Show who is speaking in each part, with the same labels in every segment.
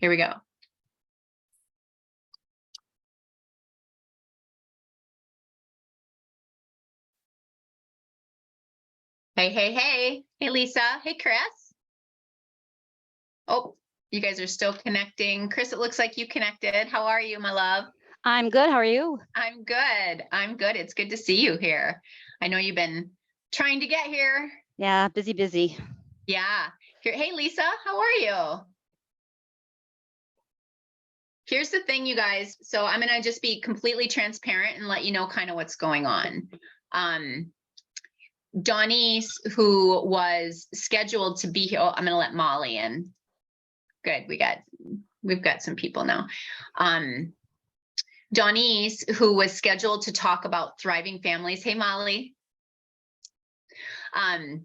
Speaker 1: Here we go. Hey, hey, hey. Hey, Lisa. Hey, Chris. Oh, you guys are still connecting. Chris, it looks like you connected. How are you, my love?
Speaker 2: I'm good. How are you?
Speaker 1: I'm good. I'm good. It's good to see you here. I know you've been trying to get here.
Speaker 2: Yeah, busy.
Speaker 1: Yeah. Here, hey, Lisa, how are you? Here's the thing, you guys. So I'm going to just be completely transparent and let you know kind of what's going on. Dawnese, who was scheduled to be here, oh, I'm going to let Molly in. Good. We've got some people now. Dawnese, who was scheduled to talk about thriving families. Hey, Molly. Her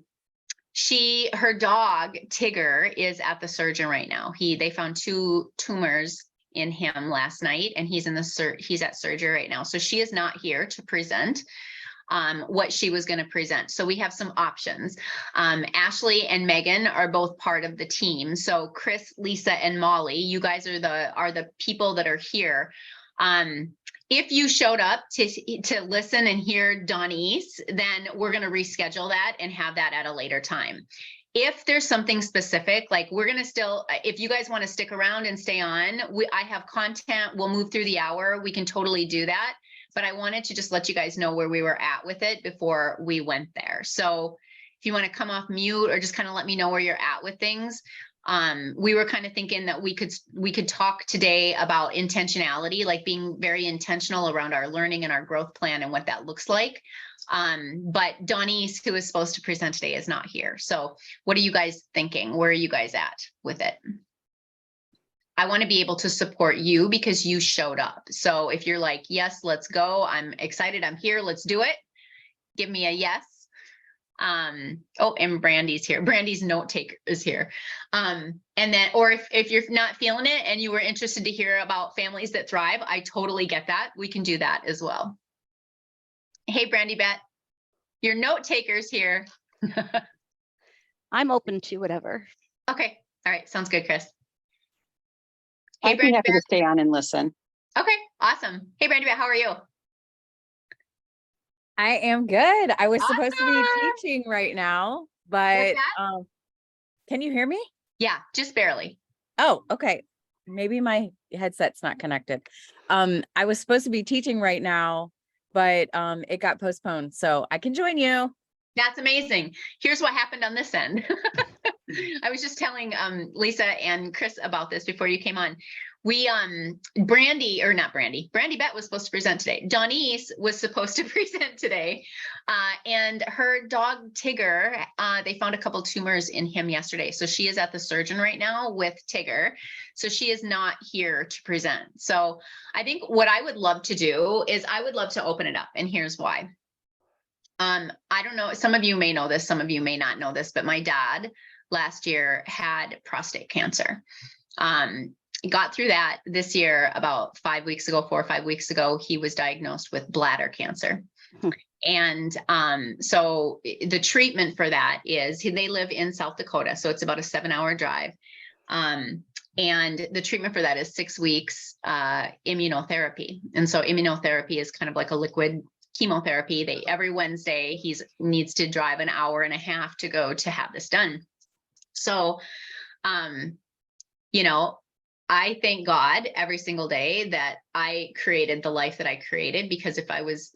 Speaker 1: dog Tigger is at the surgeon right now. They found 2 tumors in him last night, and he's at surgery right now. So she is not here to present what she was going to present. So we have some options. Ashley and Megan are both part of the team. So Chris, Lisa, and Molly, you guys are the people that are here. If you showed up to listen and hear Dawnese, then we're going to reschedule that and have that at a later time. If there's something specific, like we're going to still, if you guys want to stick around and stay on, I have content, we'll move through the hour. We can totally do that. But I wanted to just let you guys know where we were at with it before we went there. So if you want to come off mute or just kind of let me know where you're at with things. We were kind of thinking that we could talk today about intentionality, like being very intentional around our learning and our growth plan and what that looks like. But Dawnese, who is supposed to present today, is not here. So what are you guys thinking? Where are you guys at with it? I want to be able to support you because you showed up. So if you're like, yes, let's go. I'm excited. I'm here. Let's do it. Give me a yes. Oh, and Brandy's here. Brandy's note taker is here. And then, or if you're not feeling it and you were interested to hear about families that thrive, I totally get that. We can do that as well. Hey, Brandy Bet, your note taker's here.
Speaker 2: I'm open to whatever.
Speaker 1: Okay. All right. Sounds good, Chris. Hey,
Speaker 3: I'd be happy to stay on and listen.
Speaker 1: Okay. Awesome. Hey, Brandy Bet, how are you?
Speaker 4: I am good. I was supposed to be teaching right now, but can you hear me?
Speaker 1: Yeah, just barely.
Speaker 4: Oh, okay. Maybe my headset's not connected. I was supposed to be teaching right now, but it got postponed, so I can join you.
Speaker 1: That's amazing. Here's what happened on this end. I was just telling Lisa and Chris about this before you came on. Brandy Bet was supposed to present today. Dawnese was supposed to present today. And her dog Tigger, they found a couple tumors in him yesterday. So she is at the surgeon right now with Tigger. So she is not here to present. So I think what I would love to do is I would love to open it up. And here's why. I don't know. Some of you may know this. Some of you may not know this, but my dad last year had prostate cancer. Got through that this year. About 4 or 5 weeks ago, he was diagnosed with bladder cancer. And so the treatment for that is they live in South Dakota. So it's about a 7-hour drive. And the treatment for that is 6 weeks immunotherapy. And so immunotherapy is kind of like a liquid chemotherapy. Every Wednesday, he needs to drive 1.5 hours to go to have this done. So, I thank God every single day that I created the life that I created, because if I was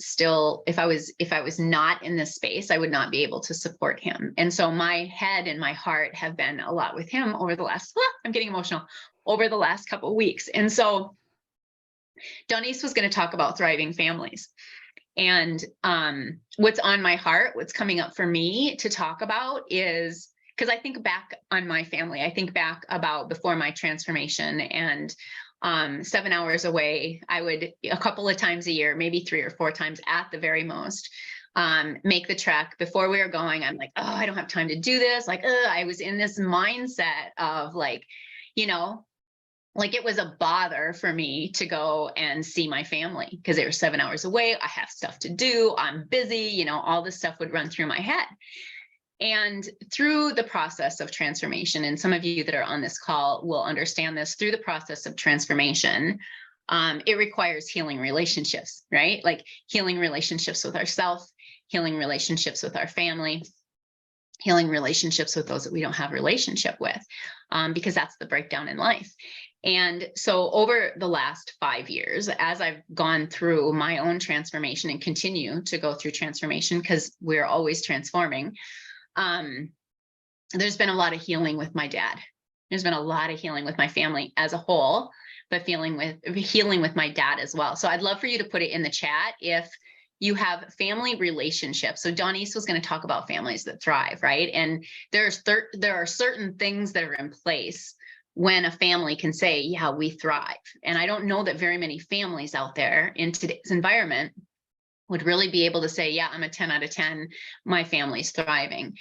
Speaker 1: not in this space, I would not be able to support him. And so my head and my heart have been a lot with him over the last, I'm getting emotional, over the last couple of weeks. And so Dawnese was going to talk about thriving families. And what's on my heart, what's coming up for me to talk about is, because I think back on my family, I think back about before my transformation, and 7 hours away, I would a couple of times a year, maybe 3 or 4 times at the very most, make the trek. Before we were going, I'm like, oh, I don't have time to do this. Like, I was in this mindset of like, like it was a bother for me to go and see my family because they were 7 hours away. I have stuff to do. I'm busy, all this stuff would run through my head. And through the process of transformation, and some of you that are on this call will understand this, through the process of transformation, it requires healing relationships, right? Like healing relationships with ourselves, healing relationships with our family, healing relationships with those that we don't have a relationship with, because that's the breakdown in life. And so over the last 5 years, as I've gone through my own transformation and continue to go through transformation, because we're always transforming, there's been a lot of healing with my dad. There's been a lot of healing with my family as a whole, but healing with my dad as well. So I'd love for you to put it in the chat if you have family relationships. So Dawnese was going to talk about families that thrive, right? And there are certain things that are in place when a family can say, yeah, we thrive. And I don't know that very many families out there in today's environment would really be able to say, yeah, I'm a 10 out of 10, my family's thriving,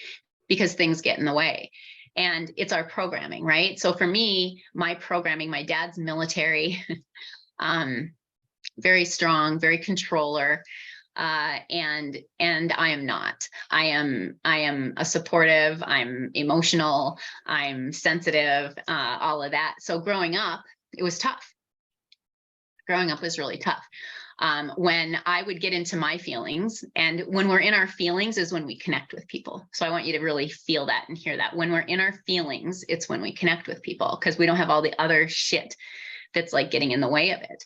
Speaker 1: because things get in the way. And it's our programming, right? So for me, my programming, my dad's military, very strong, very controller, and I am not. I am a supportive, I'm emotional, I'm sensitive, all of that. So growing up, it was tough. Growing up was really tough. When I would get into my feelings, and when we're in our feelings is when we connect with people. So I want you to really feel that and hear that. When we're in our feelings, it's when we connect with people, because we don't have all the other shit that's like getting in the way of it.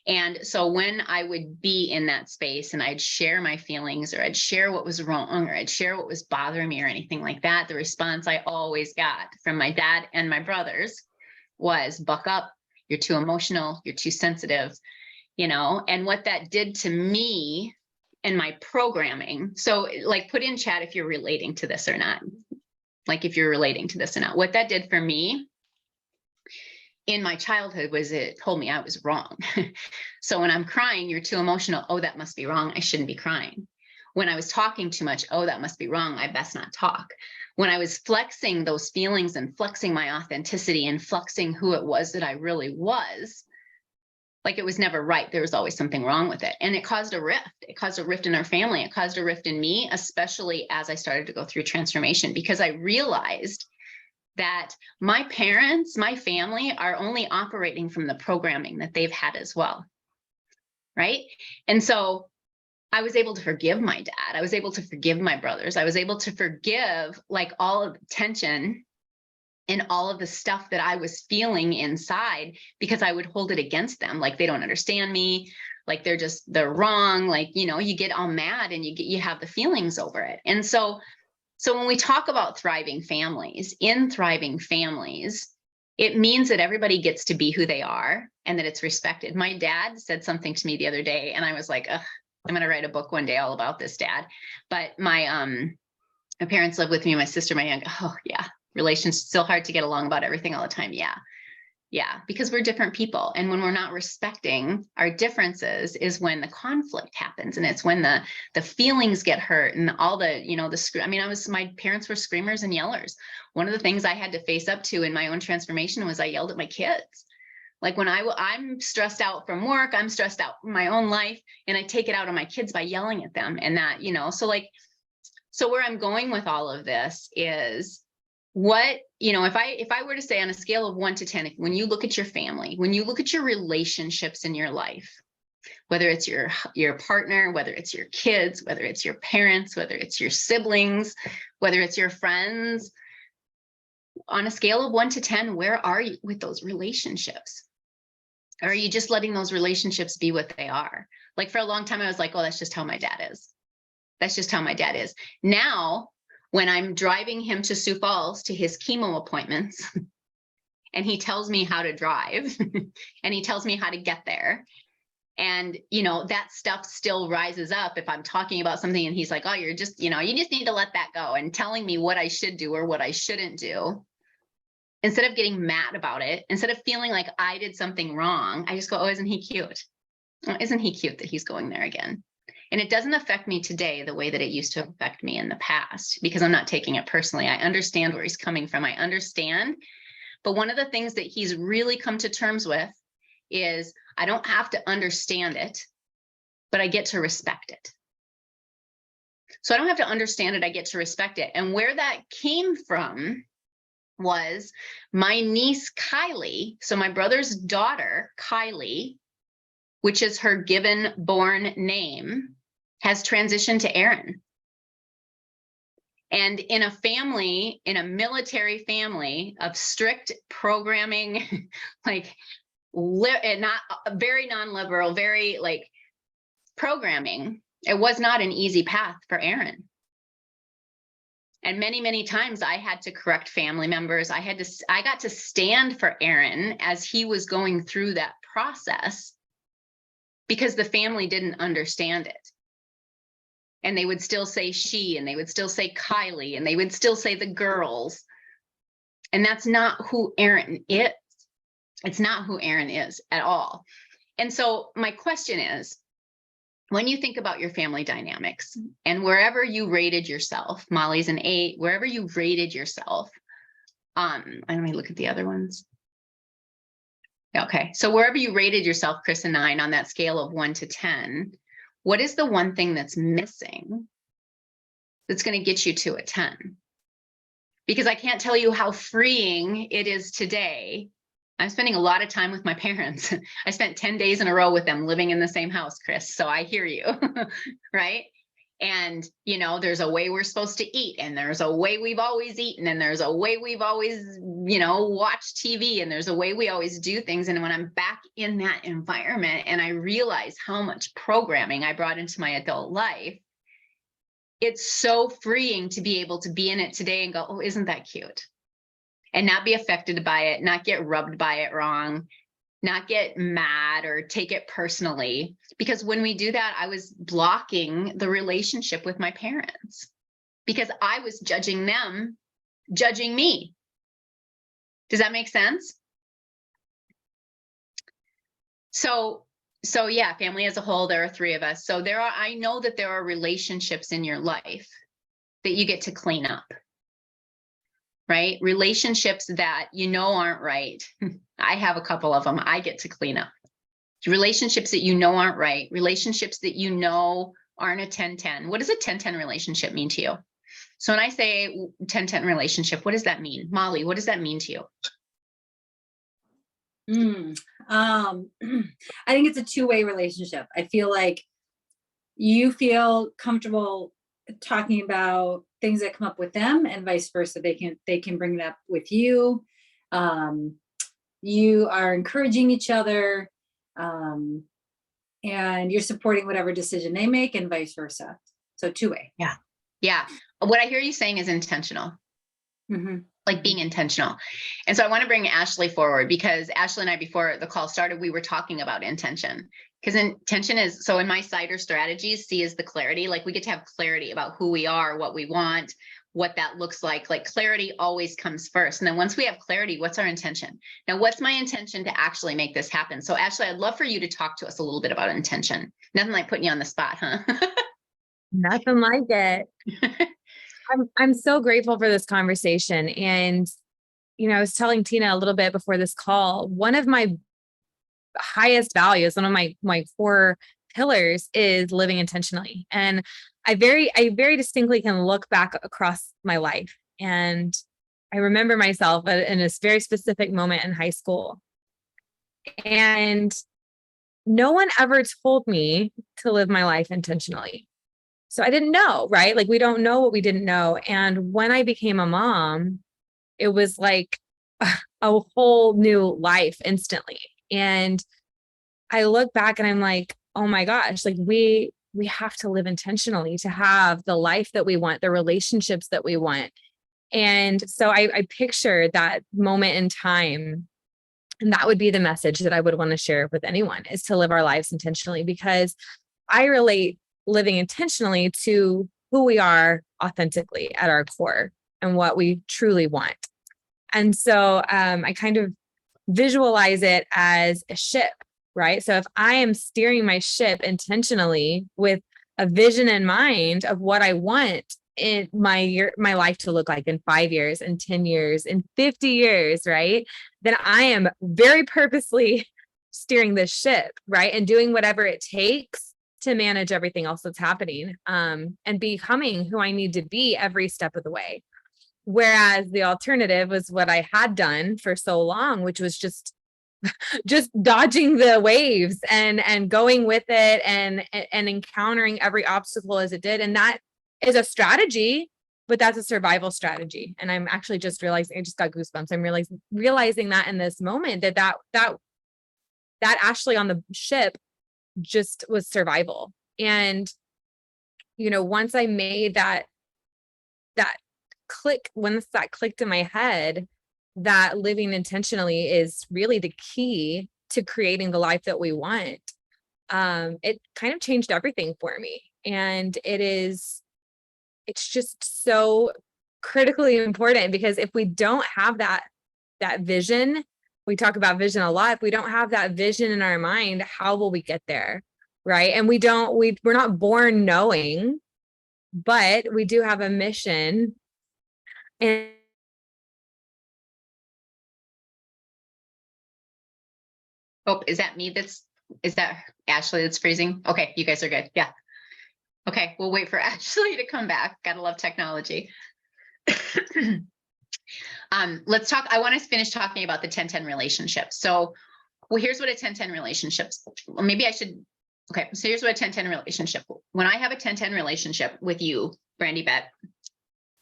Speaker 1: And so when I would be in that space and I'd share my feelings, or I'd share what was wrong, or I'd share what was bothering me or anything like that, the response I always got from my dad and my brothers was, buck up, you're too emotional, you're too sensitive, you know. And what that did to me and my programming. So like, put in chat if you're relating to this or not. Like if you're relating to this or not. What that did for me in my childhood was it told me I was wrong. So when I'm crying, you're too emotional. Oh, that must be wrong. I shouldn't be crying. When I was talking too much, oh, that must be wrong. I best not talk. When I was flexing those feelings and flexing my authenticity and flexing who it was that I really was, like it was never right. There was always something wrong with it. And it caused a rift. It caused a rift in our family. It caused a rift in me, especially as I started to go through transformation, because I realized that my parents, my family are only operating from the programming that they've had as well. Right. And so I was able to forgive my dad. I was able to forgive my brothers. I was able to forgive like all of the tension and all of the stuff that I was feeling inside, because I would hold it against them. Like they don't understand me. Like they're wrong. Like, you know, you get all mad and you have the feelings over it. And so when we talk about thriving families, in thriving families, it means that everybody gets to be who they are and that it's respected. My dad said something to me the other day, and I was like, ugh, I'm going to write a book one day all about this, Dad. But my parents live with me, my sister, my young, oh yeah, relations still hard to get along about everything all the time. Yeah, because we're different people. And when we're not respecting our differences is when the conflict happens. And it's when the feelings get hurt and all the, you know, my parents were screamers and yellers. One of the things I had to face up to in my own transformation was I yelled at my kids. Like when I'm stressed out from work, I'm stressed out from my own life, and I take it out on my kids by yelling at them. And that, you know, so where I'm going with all of this is, what, you know, if I were to say on a scale of 1 to 10, when you look at your family, when you look at your relationships in your life, whether it's your partner, whether it's your kids, whether it's your parents, whether it's your siblings, whether it's your friends, on a scale of 1 to 10, where are you with those relationships? Or are you just letting those relationships be what they are? Like for a long time, I was like, oh, that's just how my dad is. That's just how my dad is. Now, when I'm driving him to Sioux Falls to his chemo appointments, and he tells me how to drive and he tells me how to get there. And, you know, that stuff still rises up if I'm talking about something and he's like, oh, you just need to let that go, and telling me what I should do or what I shouldn't do. Instead of getting mad about it, instead of feeling like I did something wrong, I just go, oh, isn't he cute? Oh, isn't he cute that he's going there again? And it doesn't affect me today the way that it used to affect me in the past, because I'm not taking it personally. I understand where he's coming from. I understand. But one of the things that he's really come to terms with is I don't have to understand it, but I get to respect it. So I don't have to understand it. I get to respect it. And where that came from was my niece, Kylie. So my brother's daughter, Kylie, which is her given born name, has transitioned to Aaron. And in a family, in a military family of strict programming, like not very non-liberal, very like programming, it was not an easy path for Aaron. And many, many times I had to correct family members. I got to stand for Aaron as he was going through that process because the family didn't understand it. And they would still say she, and they would still say Kylie, and they would still say the girls. And that's not who Aaron is. It's not who Aaron is at all. And so my question is, when you think about your family dynamics and wherever you rated yourself, Molly's an 8, wherever you rated yourself, let me look at the other ones. Okay, so wherever you rated yourself, Chris, a 9 on that scale of 1 to 10, what is the one thing that's missing that's going to get you to a 10? Because I can't tell you how freeing it is today. I'm spending a lot of time with my parents. I spent 10 days in a row with them living in the same house, Chris. So I hear you, right? And, you know, there's a way we're supposed to eat, and there's a way we've always eaten, and there's a way we've always, you know, watched TV, and there's a way we always do things. And when I'm back in that environment and I realize how much programming I brought into my adult life, it's so freeing to be able to be in it today and go, oh, isn't that cute? And not be affected by it, not get rubbed by it wrong, not get mad or take it personally. Because when we do that, I was blocking the relationship with my parents because I was judging them, judging me. Does that make sense? So yeah, family as a whole, there are 3 of us. So I know that there are relationships in your life that you get to clean up. Right? Relationships that you know aren't right. I have a couple of them I get to clean up. Relationships that you know aren't right. Relationships that you know aren't a 10-10. What does a 10-10 relationship mean to you? So when I say 10-10 relationship, what does that mean? Molly, what does that mean to you?
Speaker 5: I think it's a 2-way relationship. I feel like you feel comfortable talking about things that come up with them and vice versa. They can bring it up with you. You are encouraging each other, and you're supporting whatever decision they make and vice versa. So 2-way.
Speaker 1: Yeah. What I hear you saying is intentional.
Speaker 5: Mm-hmm.
Speaker 1: Like being intentional. And so I want to bring Ashley forward because Ashley and I, before the call started, we were talking about intention. Because intention is, so in my cider strategies, C is the clarity. Like we get to have clarity about who we are, what we want, what that looks like. Like clarity always comes first. And then once we have clarity, what's our intention? Now, what's my intention to actually make this happen? So Ashley, I'd love for you to talk to us a little bit about intention. Nothing like putting you on the spot, huh?
Speaker 4: Nothing like it. I'm so grateful for this conversation. And, you know, I was telling Tina a little bit before this call, one of my highest values, one of my 4 pillars is living intentionally. And I very distinctly can look back across my life. And I remember myself in this very specific moment in high school. And no one ever told me to live my life intentionally. So I didn't know, right? Like we don't know what we didn't know. And when I became a mom, it was like a whole new life instantly. And I look back and I'm like, oh my gosh, like we have to live intentionally to have the life that we want, the relationships that we want. And so I picture that moment in time, and that would be the message that I would want to share with anyone, is to live our lives intentionally, because I relate living intentionally to who we are authentically at our core and what we truly want. And so I kind of visualize it as a ship, right? So if I am steering my ship intentionally with a vision in mind of what I want in my life to look like in 5 years, in 10 years, in 50 years, right? Then I am very purposely steering this ship, right? And doing whatever it takes to manage everything else that's happening, and becoming who I need to be every step of the way. Whereas the alternative was what I had done for so long, which was just dodging the waves and going with it and encountering every obstacle as it did. And that is a strategy, but that's a survival strategy. And I'm actually just realizing, I just got goosebumps. I'm realizing that in this moment that Ashley on the ship just was survival. And, once I made that click, once that clicked in my head, that living intentionally is really the key to creating the life that we want. It kind of changed everything for me. And it's just so critically important, because if we don't have that vision, we talk about vision a lot. If we don't have that vision in our mind, how will we get there? Right. And we're not born knowing, but we do have a mission. And
Speaker 1: Oh, is that me? Is that Ashley that's freezing? Okay, you guys are good. Yeah. Okay, we'll wait for Ashley to come back. Gotta love technology. Let's talk. I want to finish talking about the 10-10 relationship. So, here's what a 10-10 relationship. Well, maybe I should. Okay, so here's what a 10-10 relationship. When I have a 10-10 relationship with you, Brandy Bet,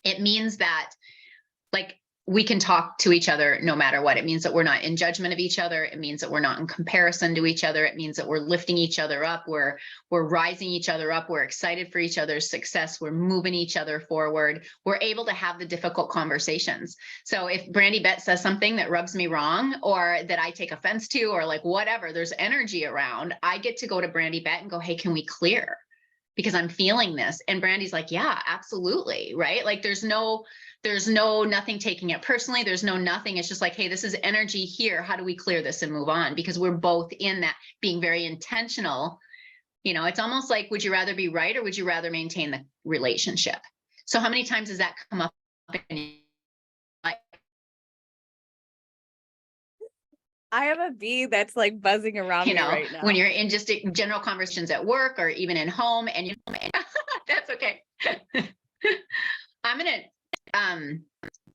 Speaker 1: it means that, like, we can talk to each other no matter what. It means that we're not in judgment of each other. It means that we're not in comparison to each other. It means that we're lifting each other up. We're rising each other up. We're excited for each other's success. We're moving each other forward. We're able to have the difficult conversations. So if Brandy Bet says something that rubs me wrong, or that I take offense to, or like whatever, there's energy around, I get to go to Brandy Bet and go, hey, can we clear? Because I'm feeling this. And Brandy's like, yeah, absolutely. Right. Like there's no nothing taking it personally. There's no nothing. It's just like, hey, this is energy here. How do we clear this and move on? Because we're both in that being very intentional. It's almost like, would you rather be right, or would you rather maintain the relationship? So how many times does that come up in life?
Speaker 6: I have a bee that's like buzzing around me right now.
Speaker 1: When you're in just general conversations at work or even in home, and that's okay. I'm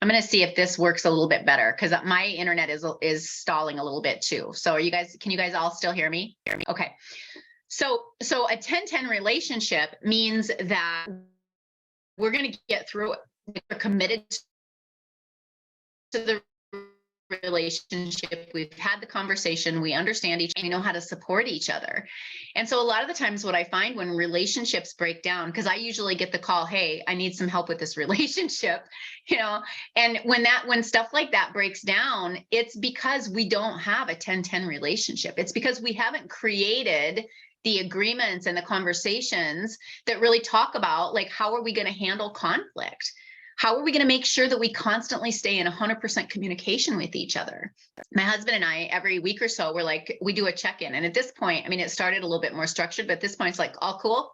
Speaker 1: gonna see if this works a little bit better, because my internet is stalling a little bit too. So can you guys all still hear me? Okay. So a 10-10 relationship means that we're gonna get through it. We're committed to the relationship. We've had the conversation. We understand each other. We know how to support each other. And so a lot of the times what I find when relationships break down, because I usually get the call, hey, I need some help with this relationship, and when stuff like that breaks down, it's because we don't have a 10-10 relationship. It's because we haven't created the agreements and the conversations that really talk about, like, how are we going to handle conflict? How are we going to make sure that we constantly stay in 100% communication with each other? My husband and I, every week or so, we do a check-in. And at this point, it started a little bit more structured, but at this point it's like, all cool,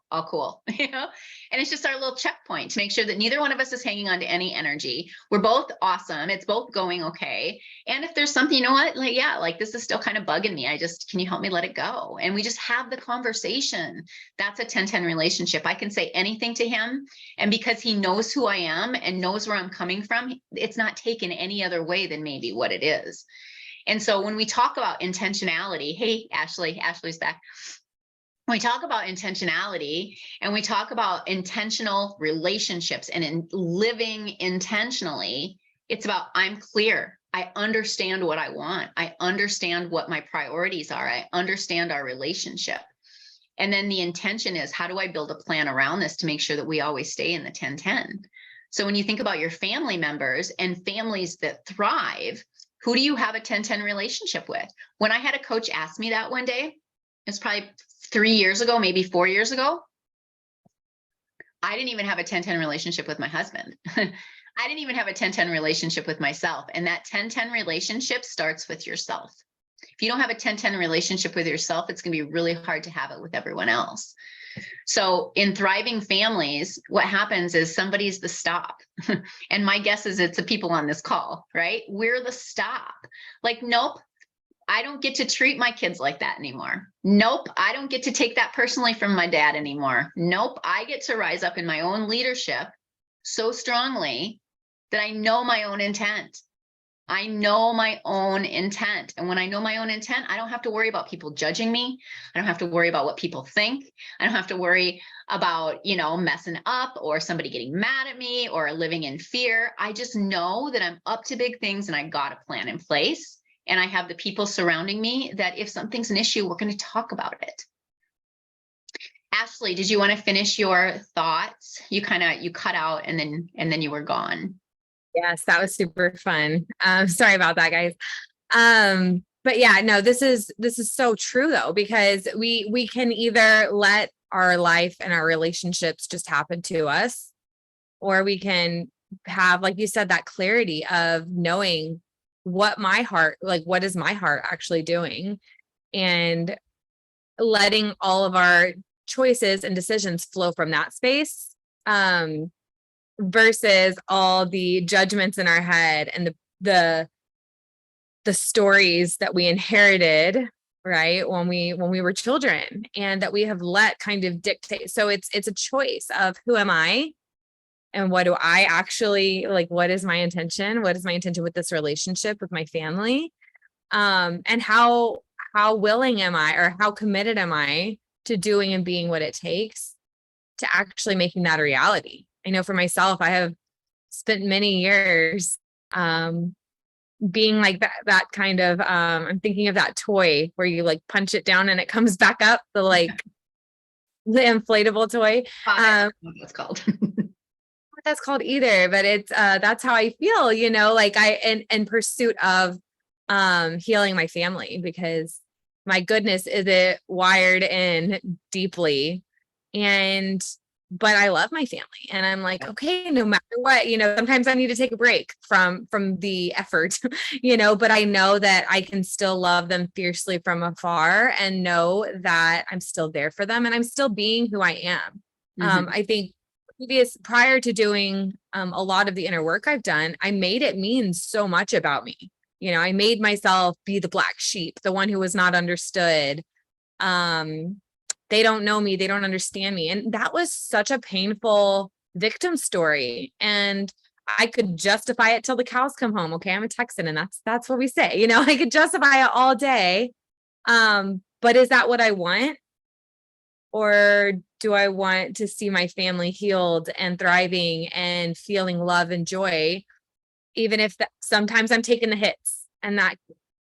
Speaker 1: and it's just our little checkpoint to make sure that neither one of us is hanging on to any energy. We're both awesome. It's both going okay. And if there's something, this is still kind of bugging me. Can you help me let it go? And we just have the conversation. That's a 10-10 relationship. I can say anything to him. And because he knows who I am and knows where I'm coming from, it's not taken any other way than maybe what it is. And so when we talk about intentionality, hey, Ashley's back. When we talk about intentionality and we talk about intentional relationships and in living intentionally, it's about, I'm clear. I understand what I want. I understand what my priorities are. I understand our relationship. And then the intention is, how do I build a plan around this to make sure that we always stay in the 10-10? So when you think about your family members and families that thrive, who do you have a 10-10 relationship with? When I had a coach ask me that one day, it's probably 3 years ago, maybe 4 years ago, I didn't even have a 10-10 relationship with my husband. I didn't even have a 10-10 relationship with myself. And that 10-10 relationship starts with yourself. If you don't have a 10-10 relationship with yourself, it's going to be really hard to have it with everyone else. So in thriving families, what happens is somebody's the stop. And my guess is it's the people on this call, right? We're the stop. Like, nope, I don't get to treat my kids like that anymore. Nope. I don't get to take that personally from my dad anymore. Nope. I get to rise up in my own leadership so strongly that I know my own intent. I know my own intent. And when I know my own intent, I don't have to worry about people judging me. I don't have to worry about what people think. I don't have to worry about, messing up or somebody getting mad at me or living in fear. I just know that I'm up to big things and I got a plan in place. And I have the people surrounding me that if something's an issue, we're going to talk about it. Ashley, did you want to finish your thoughts? You cut out and then you were gone.
Speaker 4: Yes, that was super fun. Sorry about that, guys. But yeah, no, this is so true though, because we can either let our life and our relationships just happen to us, or we can have, like you said, that clarity of knowing what is my heart actually doing, and letting all of our choices and decisions flow from that space, versus all the judgments in our head and the stories that we inherited, right, when we were children, and that we have let kind of dictate. So it's a choice of who am I, and what do I actually like? What is my intention? What is my intention with this relationship with my family? And how willing am I, or how committed am I to doing and being what it takes to actually making that a reality? I know for myself, I have spent many years being like that kind of, I'm thinking of that toy where you like punch it down and it comes back up, the inflatable toy.
Speaker 1: I don't know what it's called.
Speaker 4: What that's called either, but it's that's how I feel, in pursuit of healing my family, because my goodness, is it wired in deeply, but I love my family, and I'm like, okay, no matter what, sometimes I need to take a break from the effort, but I know that I can still love them fiercely from afar and know that I'm still there for them and I'm still being who I am. I think prior to doing a lot of the inner work I've done, I made it mean so much about me. I made myself be the black sheep, the one who was not understood. They don't know me. They don't understand me. And that was such a painful victim story. And I could justify it till the cows come home. Okay, I'm a Texan, and that's what we say. I could justify it all day. But is that what I want? Or do I want to see my family healed and thriving and feeling love and joy, even if sometimes I'm taking the hits, and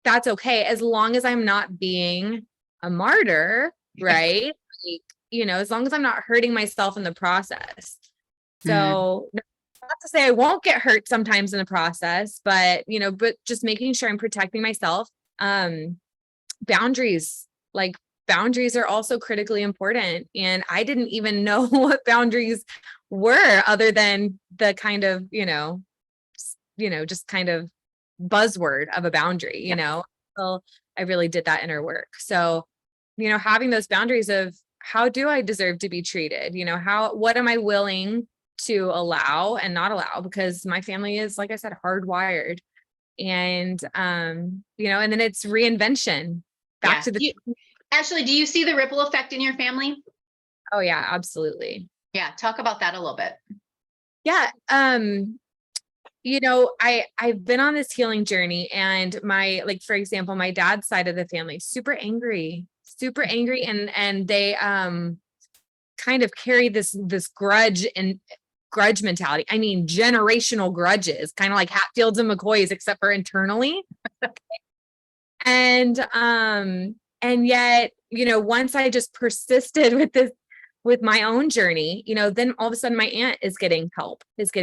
Speaker 4: that's okay, as long as I'm not being a martyr, right? As long as I'm not hurting myself in the process. So not to say I won't get hurt sometimes in the process, but just making sure I'm protecting myself. Boundaries are also critically important. And I didn't even know what boundaries were, other than the kind of, just kind of buzzword of a boundary, until I really did that inner work. So, having those boundaries of how do I deserve to be treated? What am I willing to allow and not allow? Because my family is, like I said, hardwired. And, and then it's reinvention back to the
Speaker 1: Ashley, do you see the ripple effect in your family?
Speaker 4: Oh yeah, absolutely.
Speaker 1: Yeah. Talk about that a little bit.
Speaker 4: Yeah. I've been on this healing journey, and for example, my dad's side of the family, super angry, and they, kind of carry this grudge mentality. I mean, generational grudges, kind of like Hatfields and McCoys, except for internally. And yet, once I just persisted with my own journey, then all of a sudden my aunt is getting help, just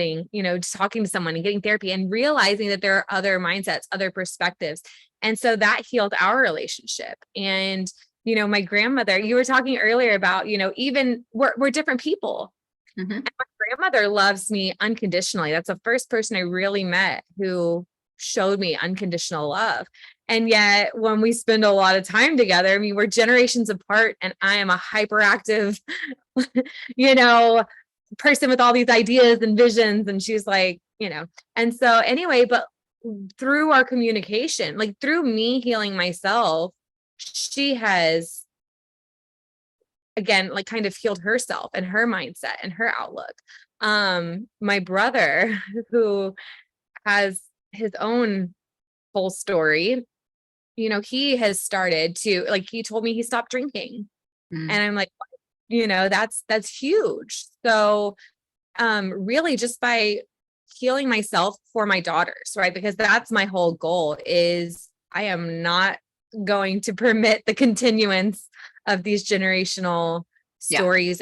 Speaker 4: talking to someone and getting therapy and realizing that there are other mindsets, other perspectives. And so that healed our relationship. And, my grandmother, you were talking earlier about, even we're different people. Mm-hmm. And my grandmother loves me unconditionally. That's the first person I really met who showed me unconditional love. And yet when we spend a lot of time together, we're generations apart, and I am a hyperactive, person with all these ideas and visions. And she's like, and so anyway, but through our communication, like through me healing myself, she has, again, like kind of healed herself and her mindset and her outlook. My brother, who has his own whole story, he has started to, like, he told me he stopped drinking.
Speaker 1: Mm.
Speaker 4: And I'm like, that's huge. So, really just by healing myself for my daughters, right? Because that's my whole goal, is I am not going to permit the continuance of these generational stories.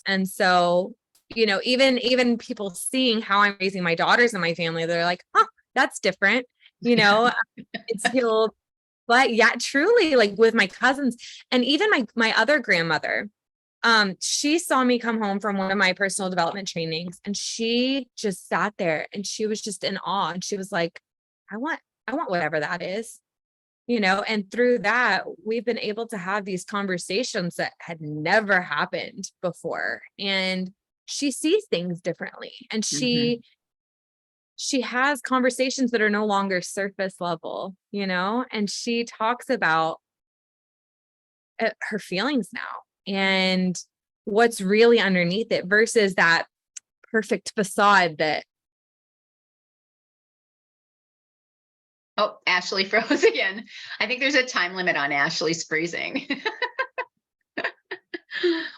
Speaker 4: And so, even people seeing how I'm raising my daughters in my family, they're like, oh, that's different. It's healed. But yeah, truly, like with my cousins and even my other grandmother, she saw me come home from one of my personal development trainings, and she just sat there and she was just in awe. And she was like, I want whatever that is, and through that, we've been able to have these conversations that had never happened before. And she sees things differently, and she has conversations that are no longer surface level, and she talks about her feelings now and what's really underneath it versus that perfect facade that.
Speaker 1: Oh, Ashley froze again. I think there's a time limit on Ashley's freezing.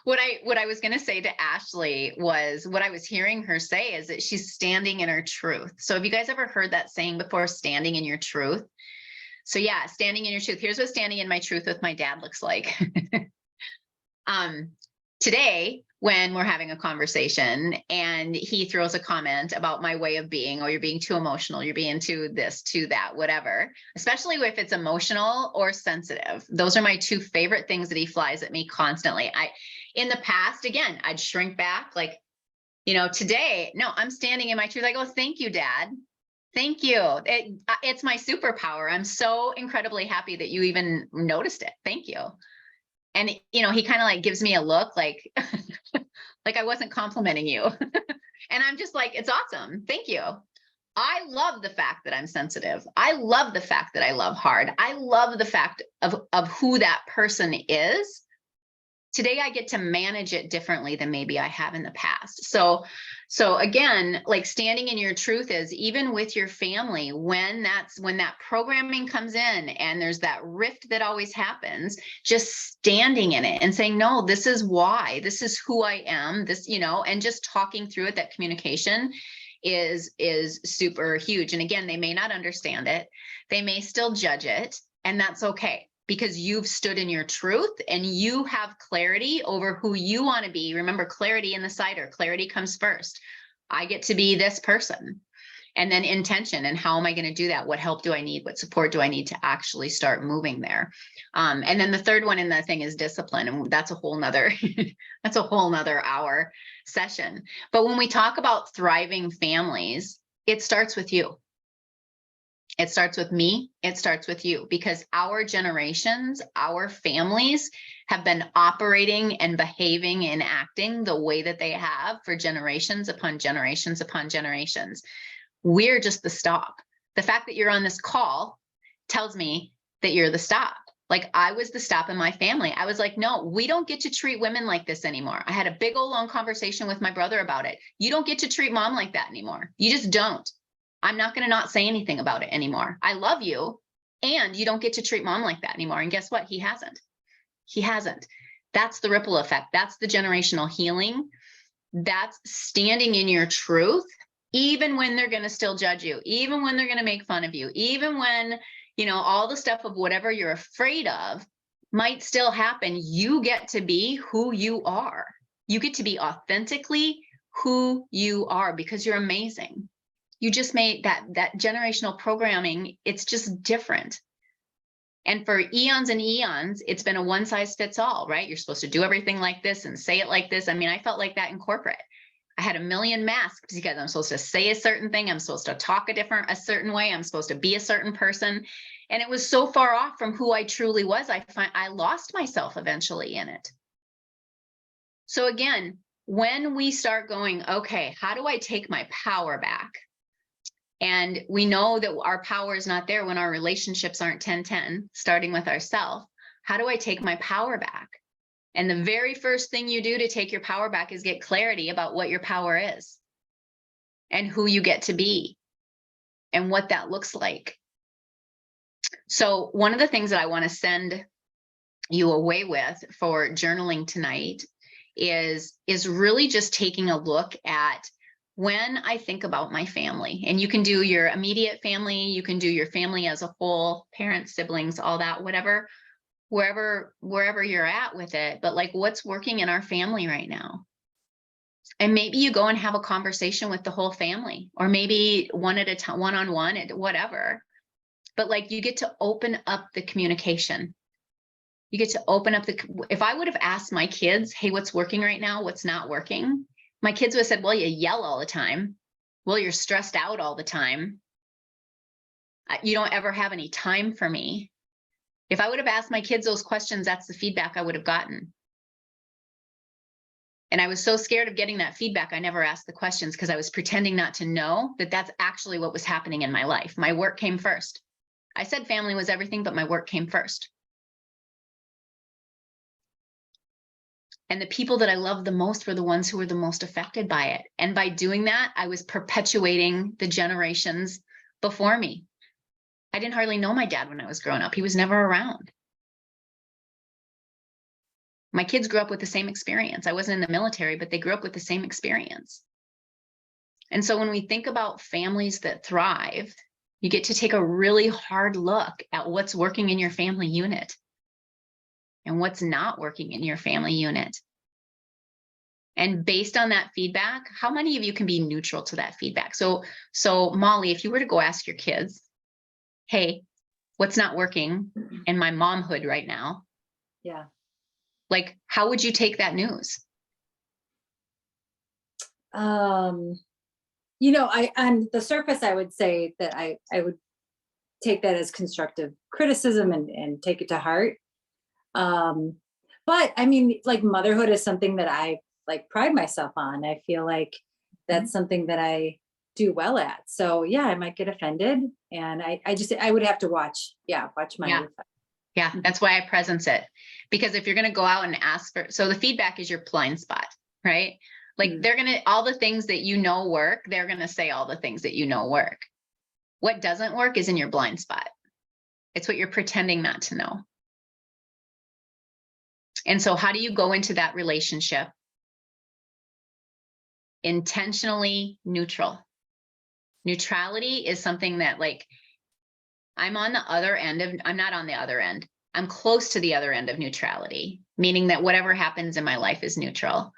Speaker 1: What I was going to say to Ashley was, what I was hearing her say is that she's standing in her truth. So have you guys ever heard that saying before, standing in your truth? So yeah, standing in your truth. Here's what standing in my truth with my dad looks like. Today, when we're having a conversation and he throws a comment about my way of being, or you're being too emotional, you're being too this, too that, whatever, especially if it's emotional or sensitive. Those are my two favorite things that he flies at me constantly. In the past, again, I'd shrink back, like, today, no, I'm standing in my truth. I go, thank you, Dad. Thank you. It's my superpower. I'm so incredibly happy that you even noticed it. Thank you. And, he kind of like gives me a look like, like I wasn't complimenting you. And I'm just like, it's awesome. Thank you. I love the fact that I'm sensitive. I love the fact that I love hard. I love the fact of who that person is. Today, I get to manage it differently than maybe I have in the past. So again, like standing in your truth is even with your family, when that programming comes in and there's that rift that always happens, just standing in it and saying, no, this is why, this is who I am, this, and just talking through it, that communication is super huge. And again, they may not understand it. They may still judge it, and that's okay, because you've stood in your truth and you have clarity over who you want to be. Remember, clarity in the cider, clarity comes first. I get to be this person. And then intention, and how am I going to do that? What help do I need? What support do I need to actually start moving there? And then the third one in the thing is discipline. And that's a whole nother, that's a whole nother hour session. But when we talk about thriving families, it starts with you. It starts with me. It starts with you, because our generations, our families have been operating and behaving and acting the way that they have for generations upon generations upon generations. We're just the stop. The fact that you're on this call tells me that you're the stop. Like, I was the stop in my family. I was like, no, we don't get to treat women like this anymore. I had a big old long conversation with my brother about it. You don't get to treat mom like that anymore. You just don't. I'm not going to not say anything about it anymore. I love you, and you don't get to treat mom like that anymore. And guess what? He hasn't. He hasn't. That's the ripple effect. That's the generational healing. That's standing in your truth, even when they're going to still judge you, even when they're going to make fun of you, even when, all the stuff of whatever you're afraid of might still happen. You get to be who you are. You get to be authentically who you are, because you're amazing. You just made that generational programming. It's just different. And for eons and eons, it's been a one size fits all, right? You're supposed to do everything like this and say it like this. I mean, I felt like that in corporate. I had a million masks because I'm supposed to say a certain thing. I'm supposed to talk a certain way. I'm supposed to be a certain person. And it was so far off from who I truly was. I lost myself eventually in it. So again, when we start going, okay, how do I take my power back? And we know that our power is not there when our relationships aren't 10-10, starting with ourselves. How do I take my power back? And the very first thing you do to take your power back is get clarity about what your power is and who you get to be and what that looks like. So one of the things that I want to send you away with for journaling tonight is really just taking a look at when I think about my family. And you can do your immediate family, you can do your family as a whole, parents, siblings, all that, whatever, wherever you're at with it, but like what's working in our family right now. And maybe you go and have a conversation with the whole family, or maybe one at a time, one-on-one, whatever. But like you get to open up the communication. You get to open up if I would have asked my kids, hey, what's working right now? What's not working? My kids would have said, well, you yell all the time. Well, you're stressed out all the time. You don't ever have any time for me. If I would have asked my kids those questions, that's the feedback I would have gotten. And I was so scared of getting that feedback, I never asked the questions because I was pretending not to know that that's actually what was happening in my life. My work came first. I said family was everything, but my work came first. And the people that I loved the most were the ones who were the most affected by it. And by doing that, I was perpetuating the generations before me. I didn't hardly know my dad when I was growing up. He was never around. My kids grew up with the same experience. I wasn't in the military, but they grew up with the same experience. And so when we think about families that thrive, you get to take a really hard look at what's working in your family unit and what's not working in your family unit. And based on that feedback, how many of you can be neutral to that feedback? So Molly, if you were to go ask your kids, hey, what's not working in my momhood right now?
Speaker 5: Yeah.
Speaker 1: Like, how would you take that news?
Speaker 5: You know, on the surface, I would say that I would take that as constructive criticism and take it to heart. But I mean, like motherhood is something that I like pride myself on. I feel like that's something that I do well at. So yeah, I might get offended, and I would have to watch my.
Speaker 1: Yeah, that's why I presence it. Because if you're going to go out and ask for, so the feedback is your blind spot, right? Like they're going to, all the things that you know work, they're going to say all the things that you know work. What doesn't work is in your blind spot. It's what you're pretending not to know. And so how do you go into that relationship? Intentionally neutral. Neutrality is something that like, I'm on the other end of, I'm not on the other end. I'm close to the other end of neutrality, meaning that whatever happens in my life is neutral.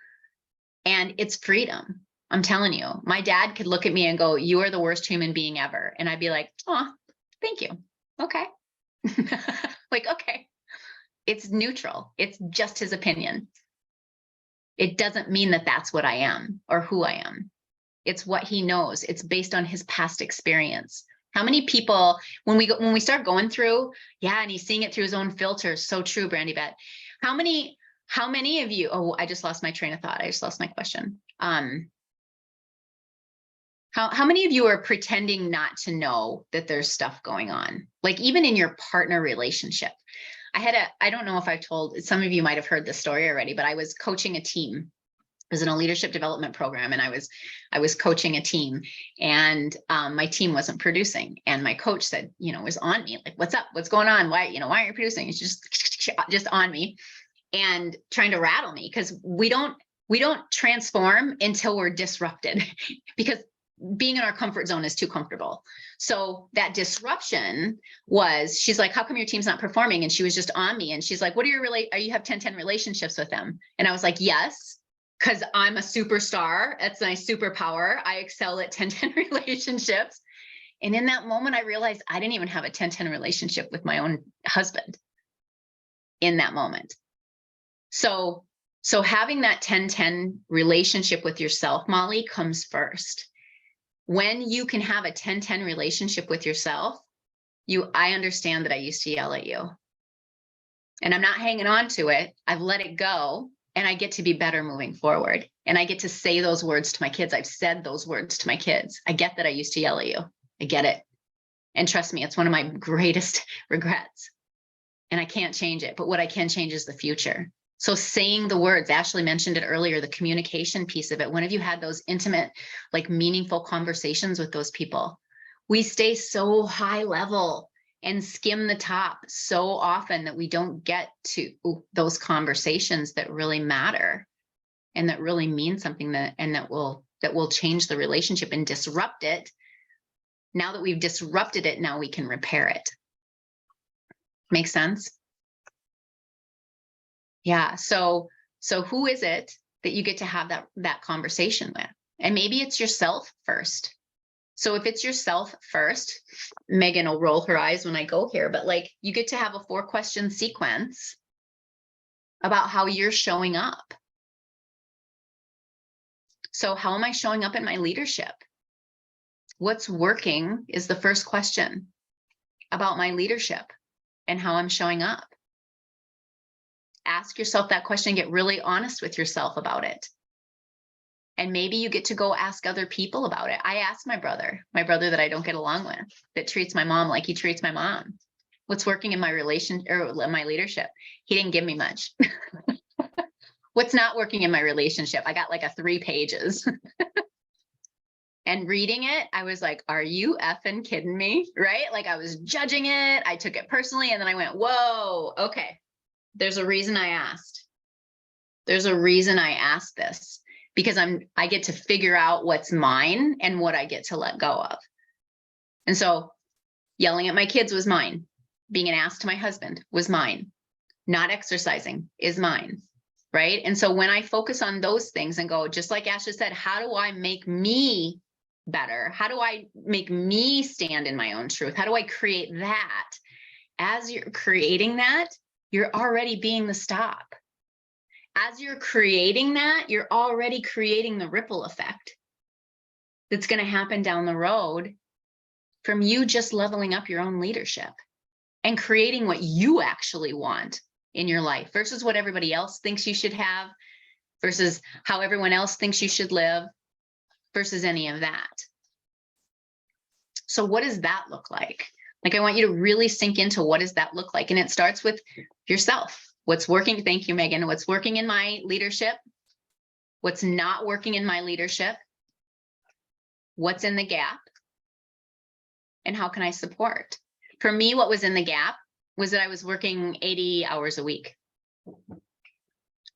Speaker 1: And it's freedom. I'm telling you, my dad could look at me and go, you are the worst human being ever. And I'd be like, oh, thank you. Okay. Like, okay. It's neutral. It's just his opinion. It doesn't mean that that's what I am or who I am. It's what he knows. It's based on his past experience. How many people, when we start going through, yeah, and he's seeing it through his own filters. So true, Brandy Bet. How many of you, oh, I just lost my train of thought. I just lost my question. How many of you are pretending not to know that there's stuff going on? Like even in your partner relationship. I don't know if I've told, some of you might have heard this story already, but I was coaching a team. I was in a leadership development program, and I was coaching a team, and my team wasn't producing. And my coach said, was on me, like, what's up? What's going on? Why aren't you producing? It's just on me and trying to rattle me, because we don't transform until we're disrupted, because being in our comfort zone is too comfortable. So that disruption was, she's like, how come your team's not performing? And she was just on me. And she's like, you have 10-10 relationships with them? And I was like, yes, because I'm a superstar. That's my superpower. I excel at 10-10 relationships. And in that moment, I realized I didn't even have a 10-10 relationship with my own husband in that moment. So having that 10-10 relationship with yourself, Molly, comes first. When you can have a 10-10 relationship with yourself, I understand that I used to yell at you. And I'm not hanging on to it. I've let it go, and I get to be better moving forward. And I get to say those words to my kids. I've said those words to my kids. I get that I used to yell at you. I get it. And trust me, it's one of my greatest regrets. And I can't change it. But what I can change is the future. So saying the words, Ashley mentioned it earlier, the communication piece of it. When have you had those intimate, like meaningful conversations with those people? We stay so high level and skim the top so often that we don't get to those conversations that really matter and that really mean something, that will change the relationship and disrupt it. Now that we've disrupted it, now we can repair it. Make sense? Yeah. So who is it that you get to have that conversation with? And maybe it's yourself first. So if it's yourself first, Megan will roll her eyes when I go here, but like you get to have a 4-question sequence about how you're showing up. So how am I showing up in my leadership? What's working is the first question about my leadership and how I'm showing up. Ask yourself that question, get really honest with yourself about it. And maybe you get to go ask other people about it. I asked my brother that I don't get along with, that treats my mom like he treats my mom. What's working in my relation or my leadership? He didn't give me much. What's not working in my relationship? I got like a 3 pages. And reading it, I was like, are you effing kidding me? Right? Like I was judging it. I took it personally. And then I went, whoa, okay. There's a reason I asked. There's a reason I asked this, because I get to figure out what's mine and what I get to let go of. And so yelling at my kids was mine. Being an ass to my husband was mine. Not exercising is mine. Right? And so when I focus on those things and go, just like Ashley said, how do I make me better? How do I make me stand in my own truth? How do I create that? As you're creating that, you're already being the stop. As you're creating that, you're already creating the ripple effect that's going to happen down the road from you just leveling up your own leadership and creating what you actually want in your life versus what everybody else thinks you should have, versus how everyone else thinks you should live, versus any of that. So what does that look like? Like, I want you to really sink into what does that look like? And it starts with yourself. What's working? Thank you, Megan. What's working in my leadership? What's not working in my leadership? What's in the gap? And how can I support? For me, what was in the gap was that I was working 80 hours a week.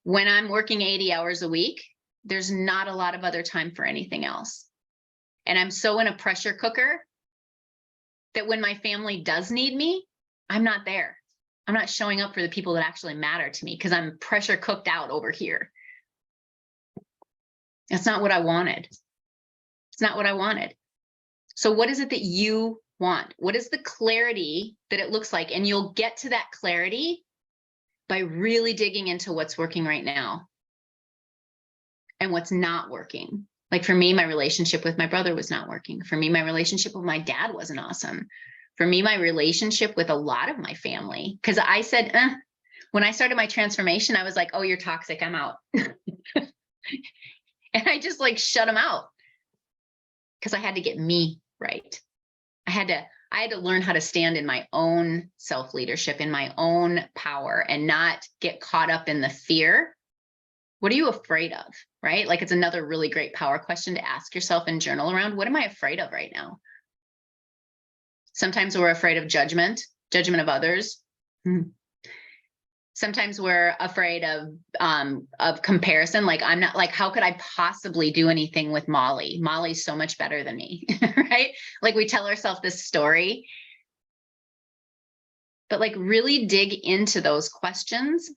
Speaker 1: When I'm working 80 hours a week, there's not a lot of other time for anything else. And I'm so in a pressure cooker that when my family does need me, I'm not there. I'm not showing up for the people that actually matter to me because I'm pressure cooked out over here. That's not what I wanted. It's not what I wanted. So what is it that you want? What is the clarity that it looks like? And you'll get to that clarity by really digging into what's working right now and what's not working. Like for me, my relationship with my brother was not working. For me, my relationship with my dad wasn't awesome. For me, my relationship with a lot of my family, because I said, when I started my transformation, I was like, oh, you're toxic, I'm out. And I just like shut them out because I had to get me right. I had to learn how to stand in my own self-leadership, in my own power, and not get caught up in the fear. What are you afraid of? Right? Like, it's another really great power question to ask yourself and journal around. What am I afraid of right now? Sometimes we're afraid of judgment of others. Sometimes we're afraid of comparison. Like, I'm not, like, how could I possibly do anything with Molly? Molly's so much better than me, right? Like, we tell ourselves this story, but like really dig into those questions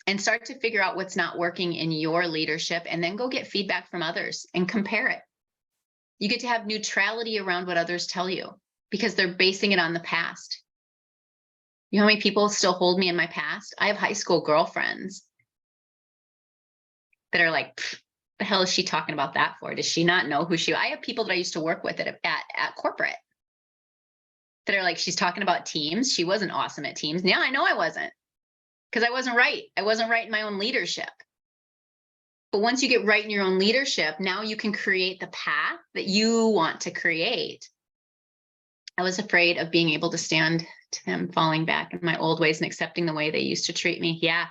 Speaker 1: and start to figure out what's not working in your leadership, and then go get feedback from others and compare it. You get to have neutrality around what others tell you because they're basing it on the past. You know how many people still hold me in my past? I have high school girlfriends that are like, the hell is she talking about that for? Does she not know who she? I have people that I used to work with at corporate that are like, she's talking about teams. She wasn't awesome at teams. Yeah, I know I wasn't, because I wasn't right. I wasn't right in my own leadership. But once you get right in your own leadership, now you can create the path that you want to create. I was afraid of being able to stand to them falling back in my old ways and accepting the way they used to treat me. Yeah.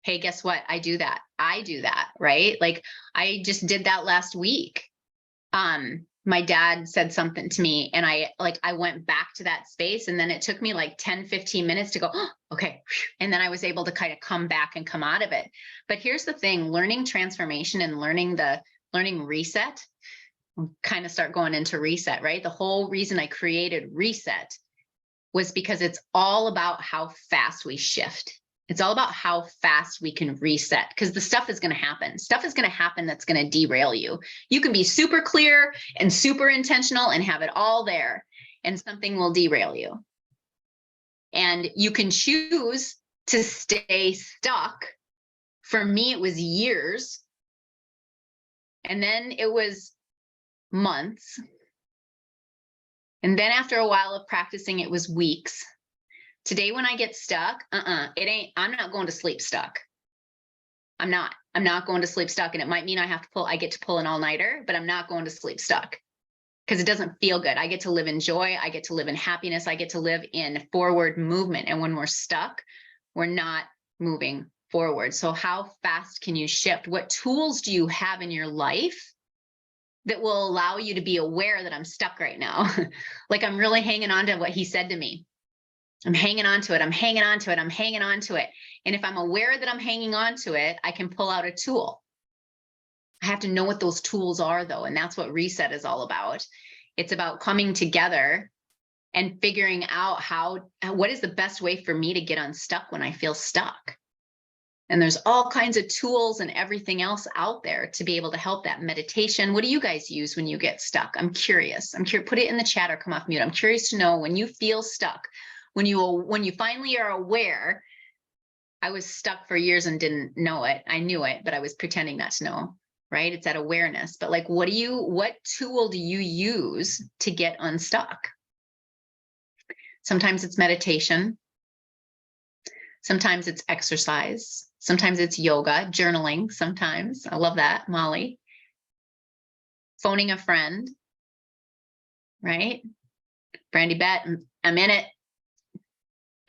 Speaker 1: Hey, guess what? I do that. Right? Like I just did that last week. My dad said something to me and I went back to that space, and then it took me like 10, 15 minutes to go, oh, okay. And then I was able to kind of come back and come out of it. But here's the thing, learning transformation and learning reset, kind of start going into reset, right? The whole reason I created reset was because it's all about how fast we shift. It's all about how fast we can reset, because the stuff is going to happen. Stuff is going to happen that's going to derail you. You can be super clear and super intentional and have it all there, and something will derail you. And you can choose to stay stuck. For me, it was years. And then it was months. And then after a while of practicing, it was weeks. Today, when I get stuck, I'm not going to sleep stuck. I'm not going to sleep stuck. And it might mean I get to pull an all-nighter, but I'm not going to sleep stuck because it doesn't feel good. I get to live in joy. I get to live in happiness. I get to live in forward movement. And when we're stuck, we're not moving forward. So how fast can you shift? What tools do you have in your life that will allow you to be aware that I'm stuck right now? Like I'm really hanging on to what he said to me. I'm hanging on to it. I'm hanging on to it. I'm hanging on to it. And if I'm aware that I'm hanging on to it, I can pull out a tool. I have to know what those tools are, though. And that's what reset is all about. It's about coming together and figuring out what is the best way for me to get unstuck when I feel stuck. And there's all kinds of tools and everything else out there to be able to help that. Meditation. What do you guys use when you get stuck? I'm curious. Put it in the chat or come off mute. I'm curious to know when you feel stuck. When you finally are aware, I was stuck for years and didn't know it. I knew it, but I was pretending not to know, right? It's that awareness. But like, what tool do you use to get unstuck? Sometimes it's meditation. Sometimes it's exercise. Sometimes it's yoga, journaling. Sometimes, I love that, Molly. Phoning a friend, right? Brandy Bet, I'm in it.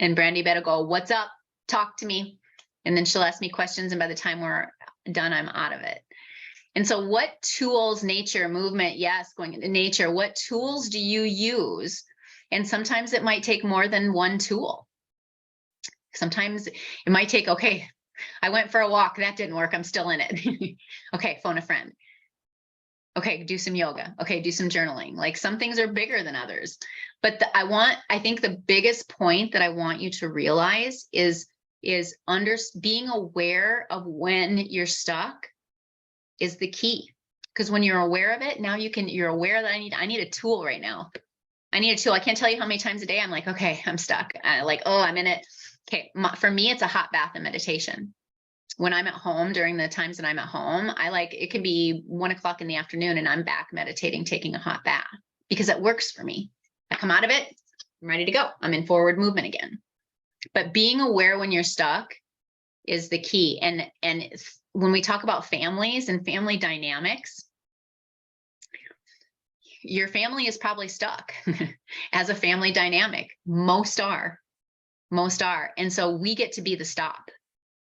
Speaker 1: And Brandy better go, what's up? Talk to me. And then she'll ask me questions. And by the time we're done, I'm out of it. And so what tools, nature, movement, yes, going into nature, what tools do you use? And sometimes it might take more than one tool. Sometimes it might take, okay, I went for a walk. That didn't work. I'm still in it. Okay, phone a friend. Okay, do some yoga. Okay, do some journaling. Like some things are bigger than others. But I think the biggest point that I want you to realize is being aware of when you're stuck is the key. Because when you're aware of it, now you're aware that I need a tool right now. I need a tool. I can't tell you how many times a day I'm like, okay, I'm stuck. I'm in it. Okay, for me, it's a hot bath and meditation. When I'm at home, during the times that I'm at home, it can be 1 o'clock in the afternoon and I'm back meditating, taking a hot bath because it works for me. I come out of it, I'm ready to go. I'm in forward movement again. But being aware when you're stuck is the key. And when we talk about families and family dynamics, your family is probably stuck as a family dynamic. Most are. And so we get to be the stop.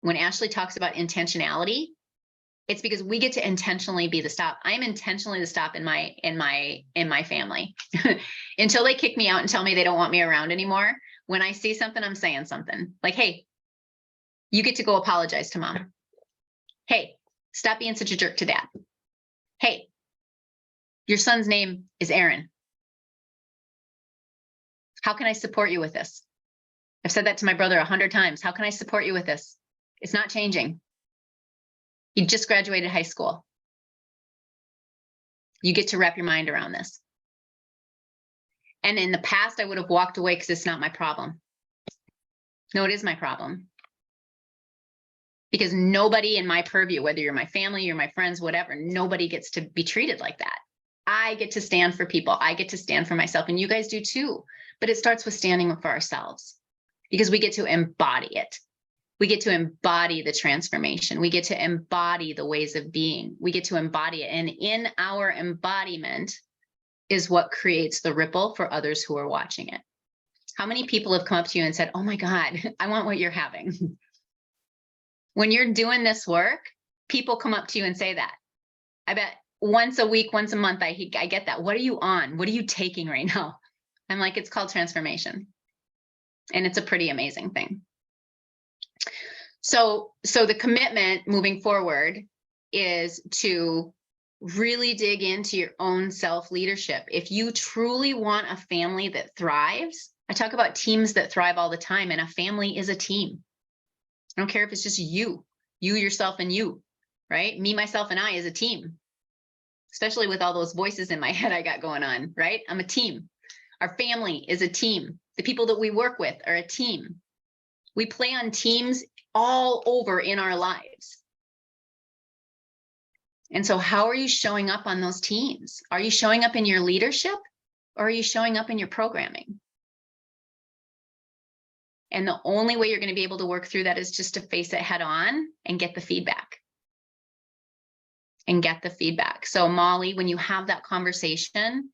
Speaker 1: When Ashley talks about intentionality, it's because we get to intentionally be the stop. I am intentionally the stop in my family until they kick me out and tell me they don't want me around anymore. When I see something, I'm saying something like, hey, you get to go apologize to mom. Hey, stop being such a jerk to dad. Hey, your son's name is Aaron. How can I support you with this? I've said that to my brother 100 times. How can I support you with this? It's not changing. You just graduated high school. You get to wrap your mind around this. And in the past, I would have walked away because it's not my problem. No, it is my problem. Because nobody in my purview, whether you're my family, you're my friends, whatever, nobody gets to be treated like that. I get to stand for people. I get to stand for myself, and you guys do too. But it starts with standing up for ourselves because we get to embody it. We get to embody the transformation. We get to embody the ways of being. We get to embody it. And in our embodiment is what creates the ripple for others who are watching it. How many people have come up to you and said, oh my God, I want what you're having? When you're doing this work, people come up to you and say that. I bet once a week, once a month, I get that. What are you on? What are you taking right now? I'm like, it's called transformation. And it's a pretty amazing thing. So the commitment moving forward is to really dig into your own self-leadership. If you truly want a family that thrives, I talk about teams that thrive all the time, and a family is a team. I don't care if it's just you, yourself, and you, right? Me, myself, and I is a team, especially with all those voices in my head I got going on, right? I'm a team. Our family is a team. The people that we work with are a team. We play on teams all over in our lives. And so how are you showing up on those teams? Are you showing up in your leadership, or are you showing up in your programming? And the only way you're going to be able to work through that is just to face it head on and get the feedback. So Molly, when you have that conversation,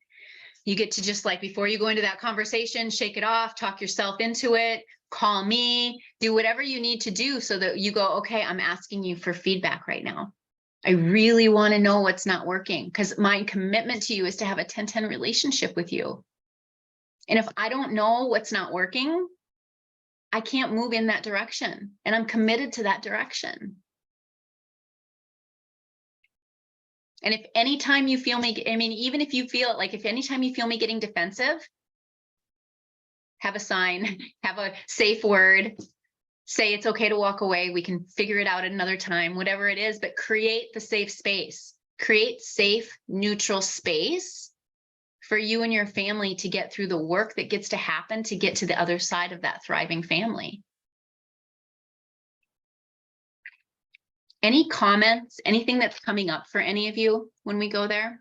Speaker 1: you get to just like, before you go into that conversation, shake it off, talk yourself into it, call me, do whatever you need to do so that you go, okay, I'm asking you for feedback right now. I really want to know what's not working, because my commitment to you is to have a 10-10 relationship with you. And if I don't know what's not working, I can't move in that direction. And I'm committed to that direction. And if anytime you feel me, I mean, even if you feel like, if anytime you feel me getting defensive, have a sign, have a safe word, say it's okay to walk away. We can figure it out at another time, whatever it is, but create the safe space, create safe, neutral space for you and your family to get through the work that gets to happen to get to the other side of that thriving family. Any comments, anything that's coming up for any of you when we go there?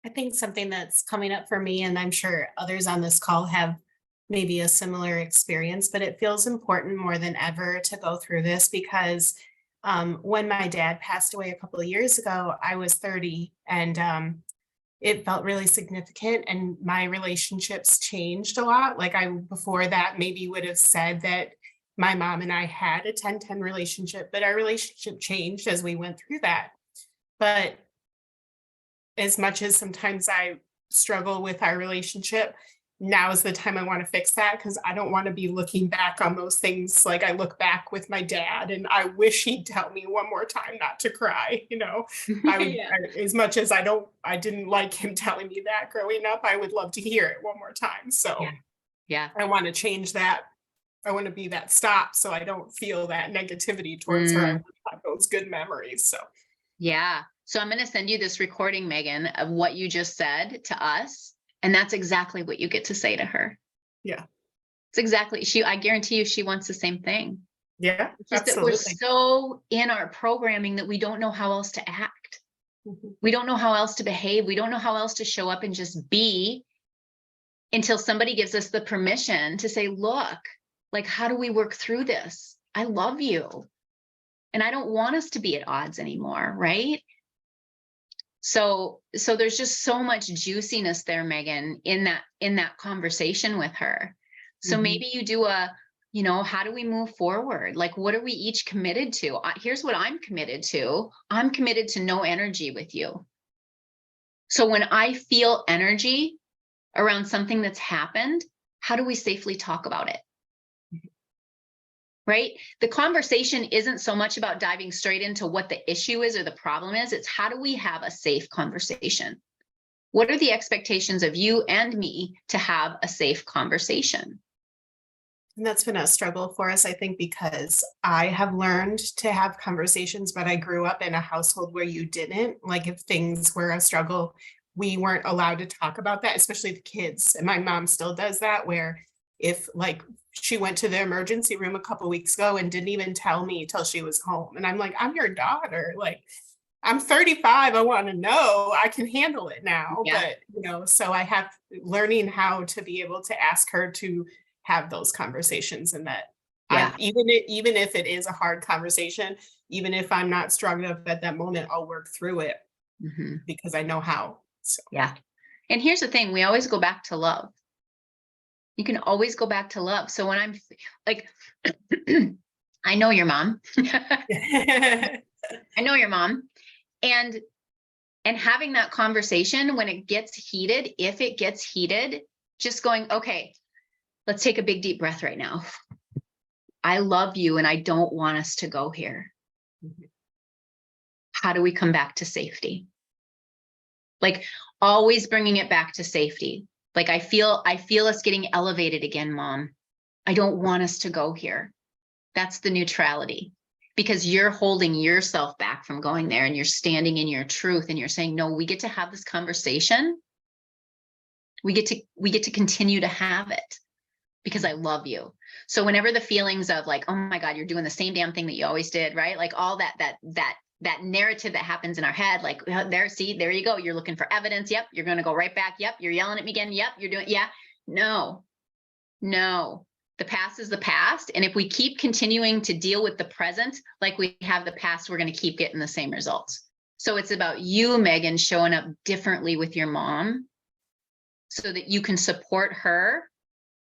Speaker 7: I think something that's coming up for me, and I'm sure others on this call have maybe a similar experience, but it feels important more than ever to go through this because when my dad passed away a couple of years ago, I was 30, and it felt really significant, and my relationships changed a lot. Like I, before that, maybe would have said that my mom and I had a 10-10 relationship, but our relationship changed as we went through that. But as much as sometimes I struggle with our relationship, now is the time I want to fix that, because I don't want to be looking back on those things. Like I look back with my dad and I wish he'd tell me one more time not to cry, you know. As much as I didn't like him telling me that growing up, I would love to hear it one more time. So
Speaker 1: yeah.
Speaker 7: I want to change that. I want to be that stop so I don't feel that negativity towards her. I want to have those good memories. So
Speaker 1: yeah. So I'm going to send you this recording, Megan, of what you just said to us. And that's exactly what you get to say to her.
Speaker 7: Yeah.
Speaker 1: It's exactly, I guarantee you she wants the same thing.
Speaker 7: Yeah,
Speaker 1: It's just that we're so in our programming that we don't know how else to act. We don't know how else to behave. We don't know how else to show up and just be until somebody gives us the permission to say, look, like, how do we work through this? I love you. And I don't want us to be at odds anymore, right? So there's just so much juiciness there, Megan, in that conversation with her. So maybe you do how do we move forward? Like, what are we each committed to? Here's what I'm committed to. I'm committed to no energy with you. So when I feel energy around something that's happened, how do we safely talk about it? Right? The conversation isn't so much about diving straight into what the issue is or the problem is. It's how do we have a safe conversation? What are the expectations of you and me to have a safe conversation?
Speaker 7: And that's been a struggle for us, I think, because I have learned to have conversations, but I grew up in a household where you didn't. Like if things were a struggle, we weren't allowed to talk about that, especially the kids. And my mom still does that, where if like she went to the emergency room a couple of weeks ago and didn't even tell me till she was home. And I'm like, I'm your daughter. Like, I'm 35. I want to know I can handle it now.
Speaker 1: Yeah.
Speaker 7: But, so I have learning how to be able to ask her to have those conversations, and that
Speaker 1: Yeah.
Speaker 7: even if it is a hard conversation, even if I'm not strong enough at that moment, I'll work through it because I know how. So.
Speaker 1: Yeah. And here's the thing, we always go back to love. You can always go back to love. So when I'm like, I know your mom. I know your mom. And having that conversation when it gets heated, if it gets heated, just going, okay, let's take a big deep breath right now. I love you and I don't want us to go here. How do we come back to safety? Like always bringing it back to safety. Like I feel us getting elevated again, Mom. I don't want us to go here. That's the neutrality. Because you're holding yourself back from going there and you're standing in your truth and you're saying, no, we get to have this conversation. We get to continue to have it because I love you. So whenever the feelings of like, oh my God, you're doing the same damn thing that you always did, right? Like all that narrative that happens in our head, like there you go. You're looking for evidence. Yep. You're going to go right back. Yep. You're yelling at me again. Yep. You're doing, yeah. No. The past is the past. And if we keep continuing to deal with the present, like we have the past, we're going to keep getting the same results. So it's about you, Megan, showing up differently with your mom so that you can support her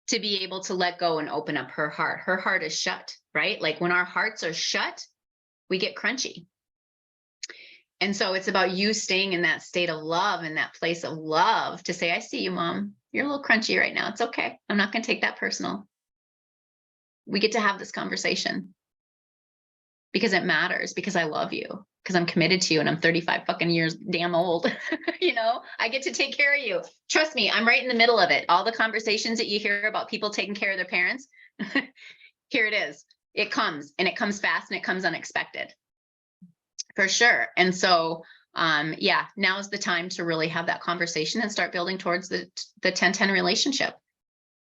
Speaker 1: to be able to let go and open up her heart. Her heart is shut, right? Like when our hearts are shut, we get crunchy. And so it's about you staying in that state of love, in that place of love to say, I see you, Mom. You're a little crunchy right now. It's okay. I'm not going to take that personal. We get to have this conversation because it matters, because I love you, because I'm committed to you and I'm 35 fucking years damn old. I get to take care of you. Trust me, I'm right in the middle of it. All the conversations that you hear about people taking care of their parents, here it is. It comes and it comes fast and it comes unexpected for sure. And so, now's the time to really have that conversation and start building towards the 10-10 relationship.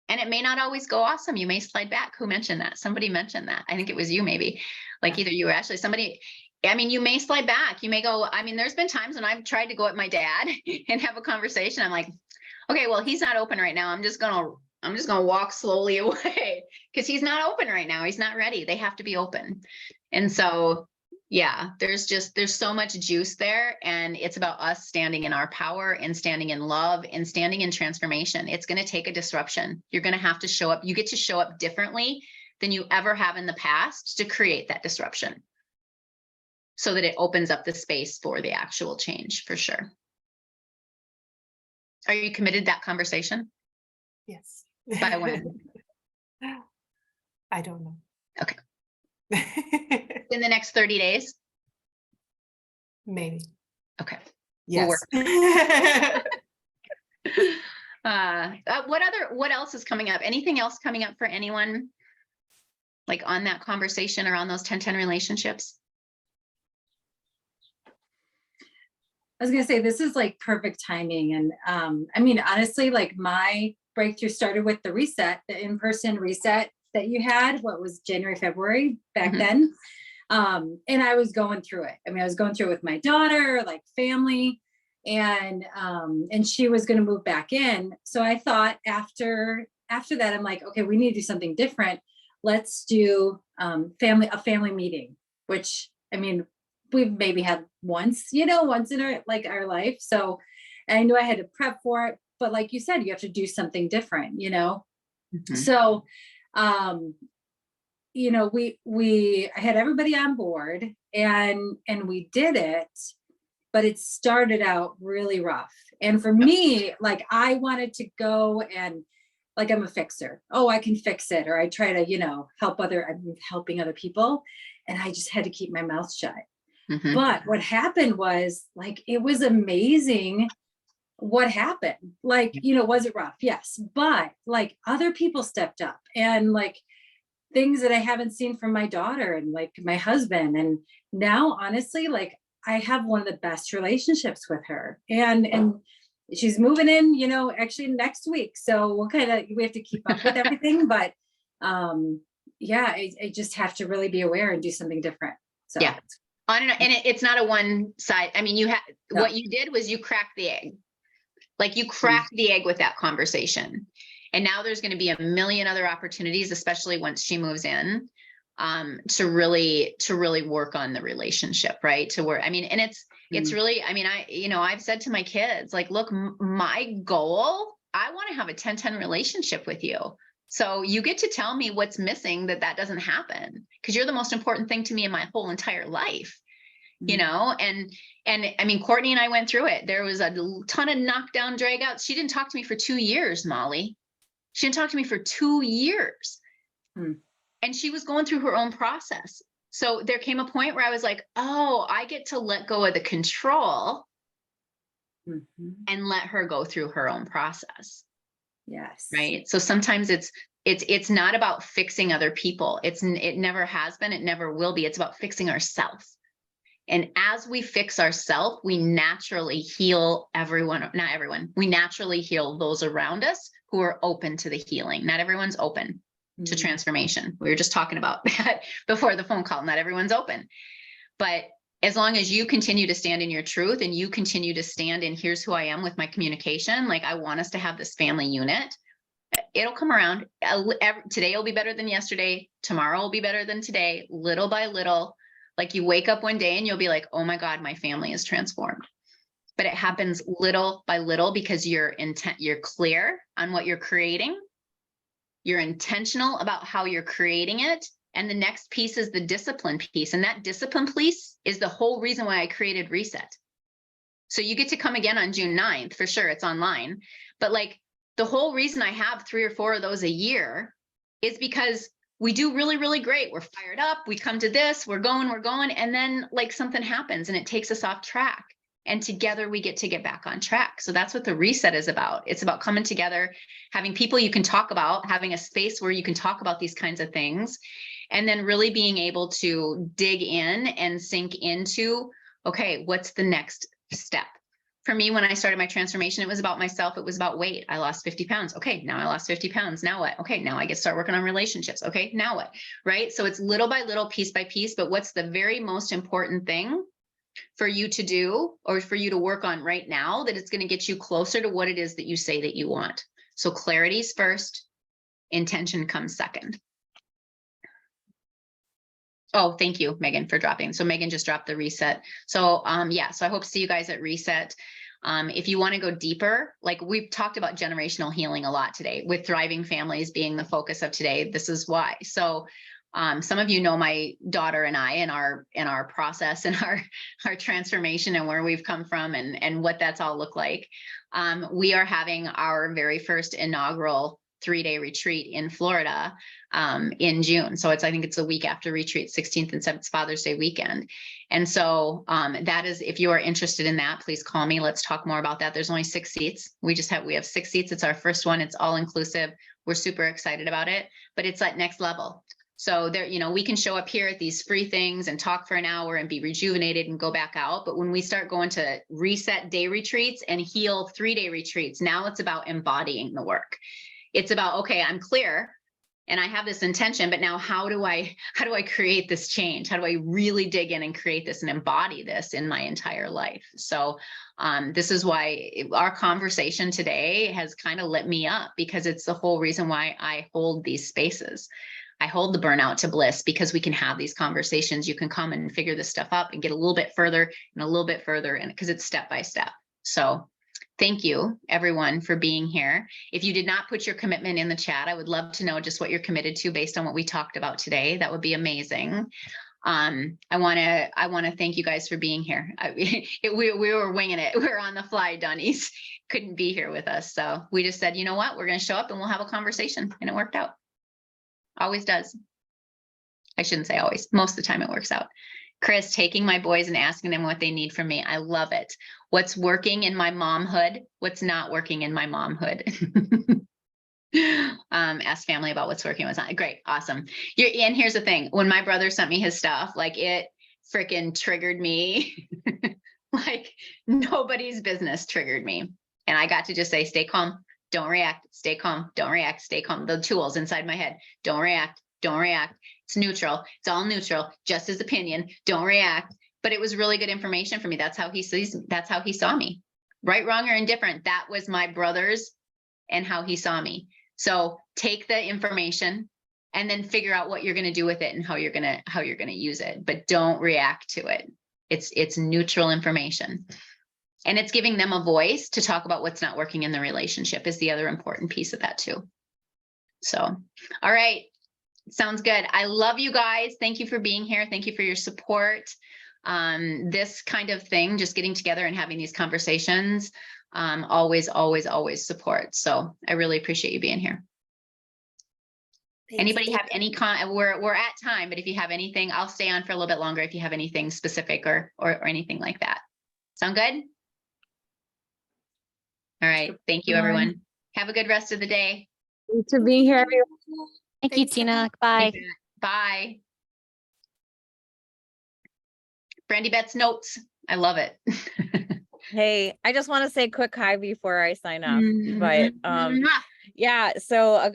Speaker 1: And it may not always go awesome. You may slide back. Who mentioned that? Somebody mentioned that. I think it was you, maybe like either you or Ashley, somebody. I mean, you may slide back. You may go, there's been times when I've tried to go at my dad and have a conversation. I'm like, okay, well, he's not open right now. I'm just going to walk slowly away because he's not open right now. He's not ready. They have to be open. And so, yeah, there's so much juice there, and it's about us standing in our power and standing in love and standing in transformation. It's going to take a disruption. You're going to have to show up. You get to show up differently than you ever have in the past to create that disruption so that it opens up the space for the actual change for sure. Are you committed to that conversation?
Speaker 7: Yes.
Speaker 1: By when?
Speaker 7: I don't know.
Speaker 1: Okay. In the next 30 days?
Speaker 7: Maybe.
Speaker 1: Okay.
Speaker 7: Yes.
Speaker 1: What else is coming up? Anything else coming up for anyone? Like on that conversation around those 10-10 relationships?
Speaker 5: I was going to say, this is like perfect timing. And honestly, like my breakthrough started with the reset, the in-person reset that you had, what was January, February back then. And I was going through it. I was going through it with my daughter, like family, and she was going to move back in. So I thought after that, I'm like, okay, we need to do something different. Let's do a family meeting, which, we've maybe had once in our life. So I knew I had to prep for it, but like you said, you have to do something different, So, I had everybody on board and we did it, but it started out really rough. And for me, like I wanted to go and like, I'm a fixer. Oh, I can fix it. Or I try to, I'm helping other people. And I just had to keep my mouth shut. But what happened was like, it was amazing what happened. Like, was it rough? Yes. But like other people stepped up and like things that I haven't seen from my daughter and like my husband. And now honestly, like I have one of the best relationships with her and she's moving in, actually next week. So we have to keep up with everything, but I just have to really be aware and do something different. So
Speaker 1: yeah. On and it's not a one side. I mean,
Speaker 5: No.
Speaker 1: what you did was you cracked the egg. Like you cracked the egg with that conversation. And now there's going to be a million other opportunities, especially once she moves in, to really work on the relationship, right? To where, I mean, and it's really, I mean, I've said to my kids, like, look, my goal, I want to have a 10-10 relationship with you. So you get to tell me what's missing that doesn't happen, because you're the most important thing to me in my whole entire life, you know? And I mean, Courtney and I went through it. There was a ton of knockdown, drag outs. She didn't talk to me for 2 years, Molly. She didn't talk to me for 2 years. And she was going through her own process. So there came a point where I was like, oh, I get to let go of the control and let her go through her own process.
Speaker 5: Yes.
Speaker 1: Right. So sometimes it's not about fixing other people. It never has been. It never will be. It's about fixing ourselves. And as we fix ourselves, we naturally heal not everyone. We naturally heal those around us who are open to the healing. Not everyone's open to transformation. We were just talking about that before the phone call. Not everyone's open. But as long as you continue to stand in your truth and you continue to stand in, here's who I am with my communication. Like, I want us to have this family unit. It'll come around. Today will be better than yesterday. Tomorrow will be better than today, little by little. Like, you wake up one day and you'll be like, oh my God, my family is transformed. But it happens little by little because you're clear on what you're creating. You're intentional about how you're creating it. And the next piece is the discipline piece. And that discipline piece is the whole reason why I created Reset. So you get to come again on June 9th, for sure. It's online. But like, the whole reason I have 3 or 4 of those a year is because we do really, really great. We're fired up. We come to this, we're going. And then like something happens and it takes us off track. And together we get to get back on track. So that's what the Reset is about. It's about coming together, having people you can talk about, having a space where you can talk about these kinds of things, and then really being able to dig in and sink into, okay, what's the next step? For me, when I started my transformation, it was about myself. It was about weight. I lost 50 pounds. Okay, now I lost 50 pounds. Now what? Okay, now I get to start working on relationships. Okay, now what? Right? So it's little by little, piece by piece. But what's the very most important thing for you to do, or for you to work on right now, that it's going to get you closer to what it is that you say that you want? So clarity's first, intention comes second. Oh, thank you, Megan, for dropping. So Megan just dropped the Reset. So yeah, so I hope to see you guys at Reset. If you want to go deeper, like we've talked about generational healing a lot today, with thriving families being the focus of today. This is why. So some of you know my daughter and I, in our process and our transformation and where we've come from and what that's all looked like. We are having our very first inaugural 3-day retreat in Florida in June. So I think it's a week after retreat, 16th and 17th, Father's Day weekend. And so that is, if you are interested in that, please call me. Let's talk more about that. There's only 6 seats. We have 6 seats. It's our first one. It's all inclusive. We're super excited about it, but it's at next level. So there, we can show up here at these free things and talk for an hour and be rejuvenated and go back out. But when we start going to Reset day retreats and Heal 3-day retreats, now it's about embodying the work. It's about, okay, I'm clear and I have this intention, but now how do I create this change? How do I really dig in and create this and embody this in my entire life? So this is why our conversation today has kind of lit me up, because it's the whole reason why I hold these spaces. I hold the Burnout to Bliss, because we can have these conversations. You can come and figure this stuff up and get a little bit further and a little bit further, and because it's step by step. So thank you, everyone, for being here. If you did not put your commitment in the chat, I would love to know just what you're committed to based on what we talked about today. That would be amazing. I want to thank you guys for being here. We were winging it. We were on the fly. Dawnese couldn't be here with us, so we just said, you know what, we're going to show up and we'll have a conversation, and it worked out. Always does. I shouldn't say always. Most of the time it works out. Chris, taking my boys and asking them what they need from me. I love it. What's working in my momhood? What's not working in my momhood? Ask family about what's working, what's not. Great. Awesome. And here's the thing. When my brother sent me his stuff, like, it freaking triggered me. Like nobody's business triggered me. And I got to just say, stay calm. Don't react, stay calm, don't react, stay calm. The tools inside my head. Don't react, don't react. It's neutral. It's all neutral. Just his opinion. Don't react. but it was really good information for me. That's how he saw me. Right, wrong, or indifferent. That was my brother's and how he saw me. So take the information and then figure out what you're going to do with it and how you're going to use it, but don't react to it. It's neutral information. And it's giving them a voice to talk about what's not working in the relationship is the other important piece of that too. So, all right. Sounds good. I love you guys. Thank you for being here. Thank you for your support. This kind of thing, just getting together and having these conversations, always support. So I really appreciate you being here. Anybody have any we're at time, but if you have anything, I'll stay on for a little bit longer if you have anything specific or anything like that. Sound good? All right. Thank you, everyone. Have a good rest of the day.
Speaker 4: Thanks for being here, everyone.
Speaker 2: Thank you,
Speaker 7: Thanks,
Speaker 2: Tina. Bye.
Speaker 1: Bye. Brandy Betts notes. I love it.
Speaker 6: Hey, I just want to say quick hi before I sign off. But yeah, so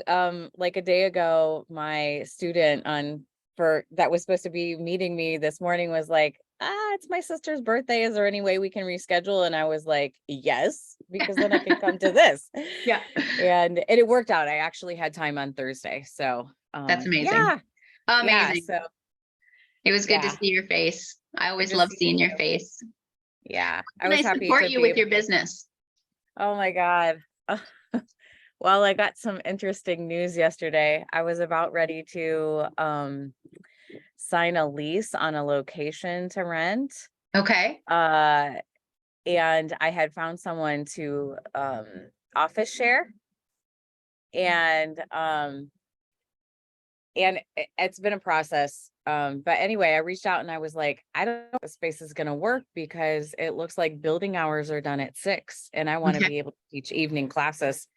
Speaker 6: like a day ago, my student that was supposed to be meeting me this morning was like, it's my sister's birthday. Is there any way we can reschedule? And I was like, yes, because then I can come to this.
Speaker 1: Yeah.
Speaker 6: And it worked out. I actually had time on Thursday. So
Speaker 1: That's amazing.
Speaker 6: Yeah.
Speaker 1: Amazing.
Speaker 6: Yeah, so
Speaker 1: it was good to see your face. I always love seeing your face.
Speaker 6: Yeah.
Speaker 1: I was happy to support you with your business.
Speaker 6: Oh my God. Well, I got some interesting news yesterday. I was about ready to sign a lease on a location to rent.
Speaker 1: Okay.
Speaker 6: And I had found someone to office share. And it's been a process. But anyway, I reached out and I was like, I don't know if the space is going to work because it looks like building hours are done at 6 and I want to be able to teach evening classes.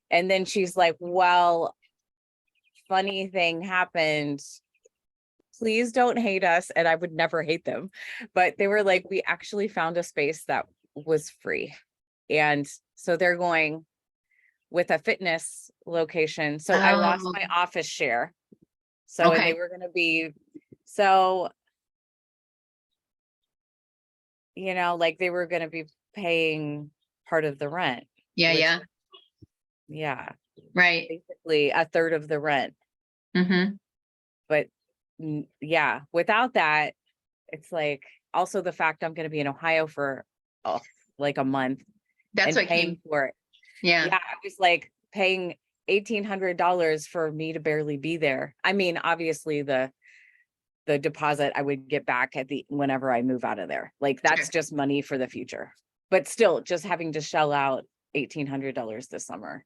Speaker 6: And then she's like, well, funny thing happened. Please don't hate us. And I would never hate them. But they were like, we actually found a space that was free. And so they're going with a fitness location. So I lost my office share. So and they were going to be, so, like they were going to be paying part of the rent.
Speaker 1: Yeah.
Speaker 6: Yeah.
Speaker 1: Right.
Speaker 6: Basically a third of the rent.
Speaker 1: Mm-hmm.
Speaker 6: But yeah, without that, it's like also the fact I'm going to be in Ohio for like a month.
Speaker 1: That's what
Speaker 6: paying
Speaker 1: came
Speaker 6: for it.
Speaker 1: Yeah.
Speaker 6: I was like paying $1,800 for me to barely be there. I mean, obviously the deposit I would get back whenever I move out of there. Like that's just money for the future. But still just having to shell out $1,800 this summer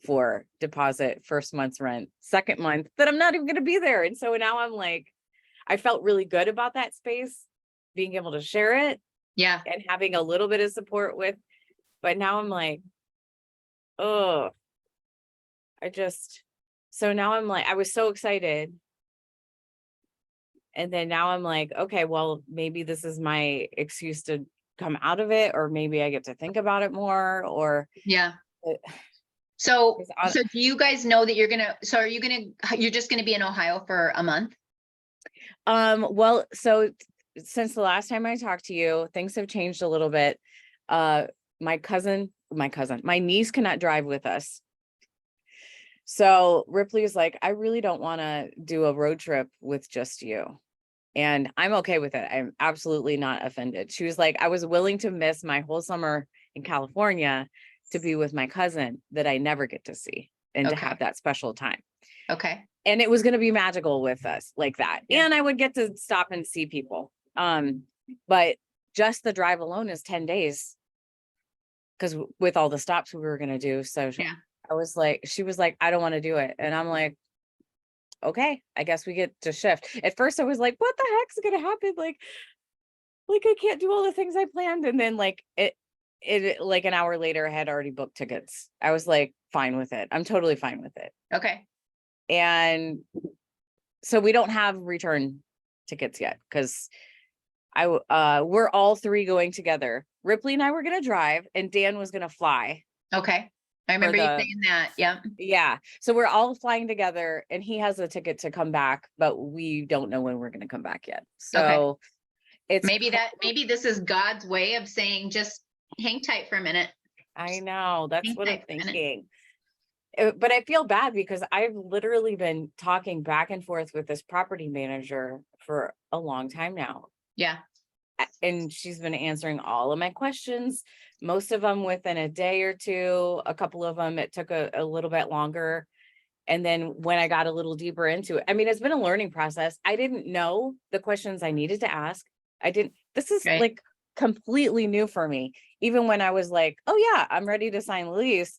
Speaker 6: for deposit, first month's rent, second month that I'm not even going to be there. And so now I'm like, I felt really good about that space, being able to share it.
Speaker 1: Yeah.
Speaker 6: And having a little bit of support but now I'm like, oh, so now I'm like, I was so excited. And then now I'm like, okay, well, maybe this is my excuse to come out of it, or maybe I get to think about it more, or.
Speaker 1: Yeah. So do you guys know that you're just going to be in Ohio for a month?
Speaker 6: Well, so since the last time I talked to you, things have changed a little bit. My niece cannot drive with us. So Ripley's like, I really don't want to do a road trip with just you. And I'm okay with it. I'm absolutely not offended. She was like, I was willing to miss my whole summer in California to be with my cousin that I never get to see and to have that special time.
Speaker 1: Okay.
Speaker 6: And it was going to be magical with us like that. Yeah. And I would get to stop and see people. But just the drive alone is 10 days. Because with all the stops we were going to do. So she was like, I don't want to do it. And I'm like, okay, I guess we get to shift. At first I was like, what the heck's going to happen? Like I can't do all the things I planned. And then like it like an hour later I had already booked tickets. I was like, fine with it. I'm totally fine with it.
Speaker 1: Okay.
Speaker 6: And so we don't have return tickets yet because we're all three going together. Ripley and I were going to drive and Dan was going to fly.
Speaker 1: Okay. I remember you saying that. Yeah.
Speaker 6: Yeah. So we're all flying together and he has a ticket to come back, but we don't know when we're going to come back yet. So It's
Speaker 1: maybe this is God's way of saying, just hang tight for a minute.
Speaker 6: I know, that's
Speaker 1: Hang
Speaker 6: what I'm
Speaker 1: tight for a minute.
Speaker 6: thinking. But I feel bad because I've literally been talking back and forth with this property manager for a long time now.
Speaker 1: Yeah.
Speaker 6: And she's been answering all of my questions, most of them within a day or two. A couple of them, it took a little bit longer. And then when I got a little deeper into it, I mean, it's been a learning process. I didn't know the questions I needed to ask. This is
Speaker 1: Right.
Speaker 6: like completely new for me. Even when I was like, oh yeah, I'm ready to sign the lease.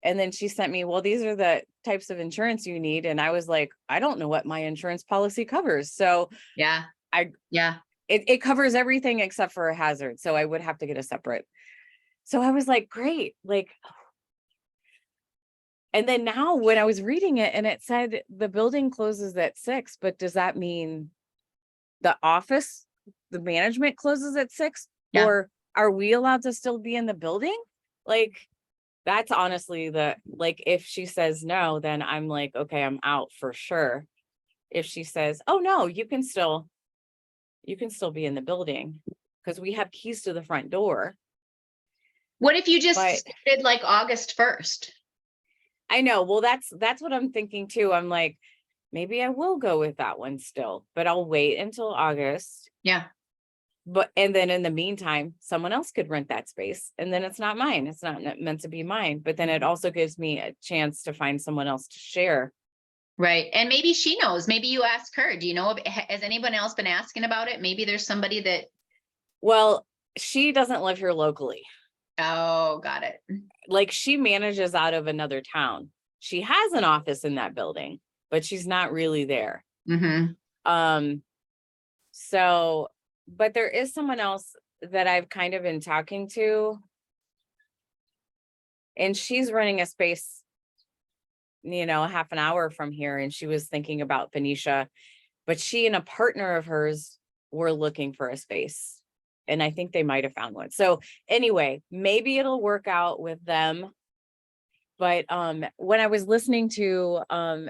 Speaker 6: And then she sent me, well, these are the types of insurance you need. And I was like, I don't know what my insurance policy covers. So
Speaker 1: Yeah.
Speaker 6: yeah, it covers everything except for a hazard. So I would have to get a separate. So I was like, great. Like, and then now when I was reading it and it said the building closes at 6, but does that mean the office, the management closes at 6?
Speaker 1: Yeah.
Speaker 6: Or are we allowed to still be in the building? Like, that's honestly like, if she says no, then I'm like, okay, I'm out for sure. If she says, oh no, you can still be in the building because we have keys to the front door.
Speaker 1: What if you just
Speaker 6: But-
Speaker 1: started like August 1st?
Speaker 6: I know. Well, that's what I'm thinking too. I'm like, maybe I will go with that one still, but I'll wait until August.
Speaker 1: Yeah.
Speaker 6: And then in the meantime, someone else could rent that space and then it's not mine. It's not meant to be mine, but then it also gives me a chance to find someone else to share.
Speaker 1: Right. And maybe she knows, maybe you ask her, do you know, has anyone else been asking about it? Maybe there's somebody that,
Speaker 6: Well, she doesn't live here locally.
Speaker 1: oh, got it.
Speaker 6: Like, she manages out of another town. She has an office in that building, but she's not really there.
Speaker 1: Mm-hmm.
Speaker 6: So, but there is someone else that I've kind of been talking to, and she's running a space, a half an hour from here. And she was thinking about Benicia, but she and a partner of hers were looking for a space. And I think they might have found one. So anyway, maybe it'll work out with them. But when I was listening to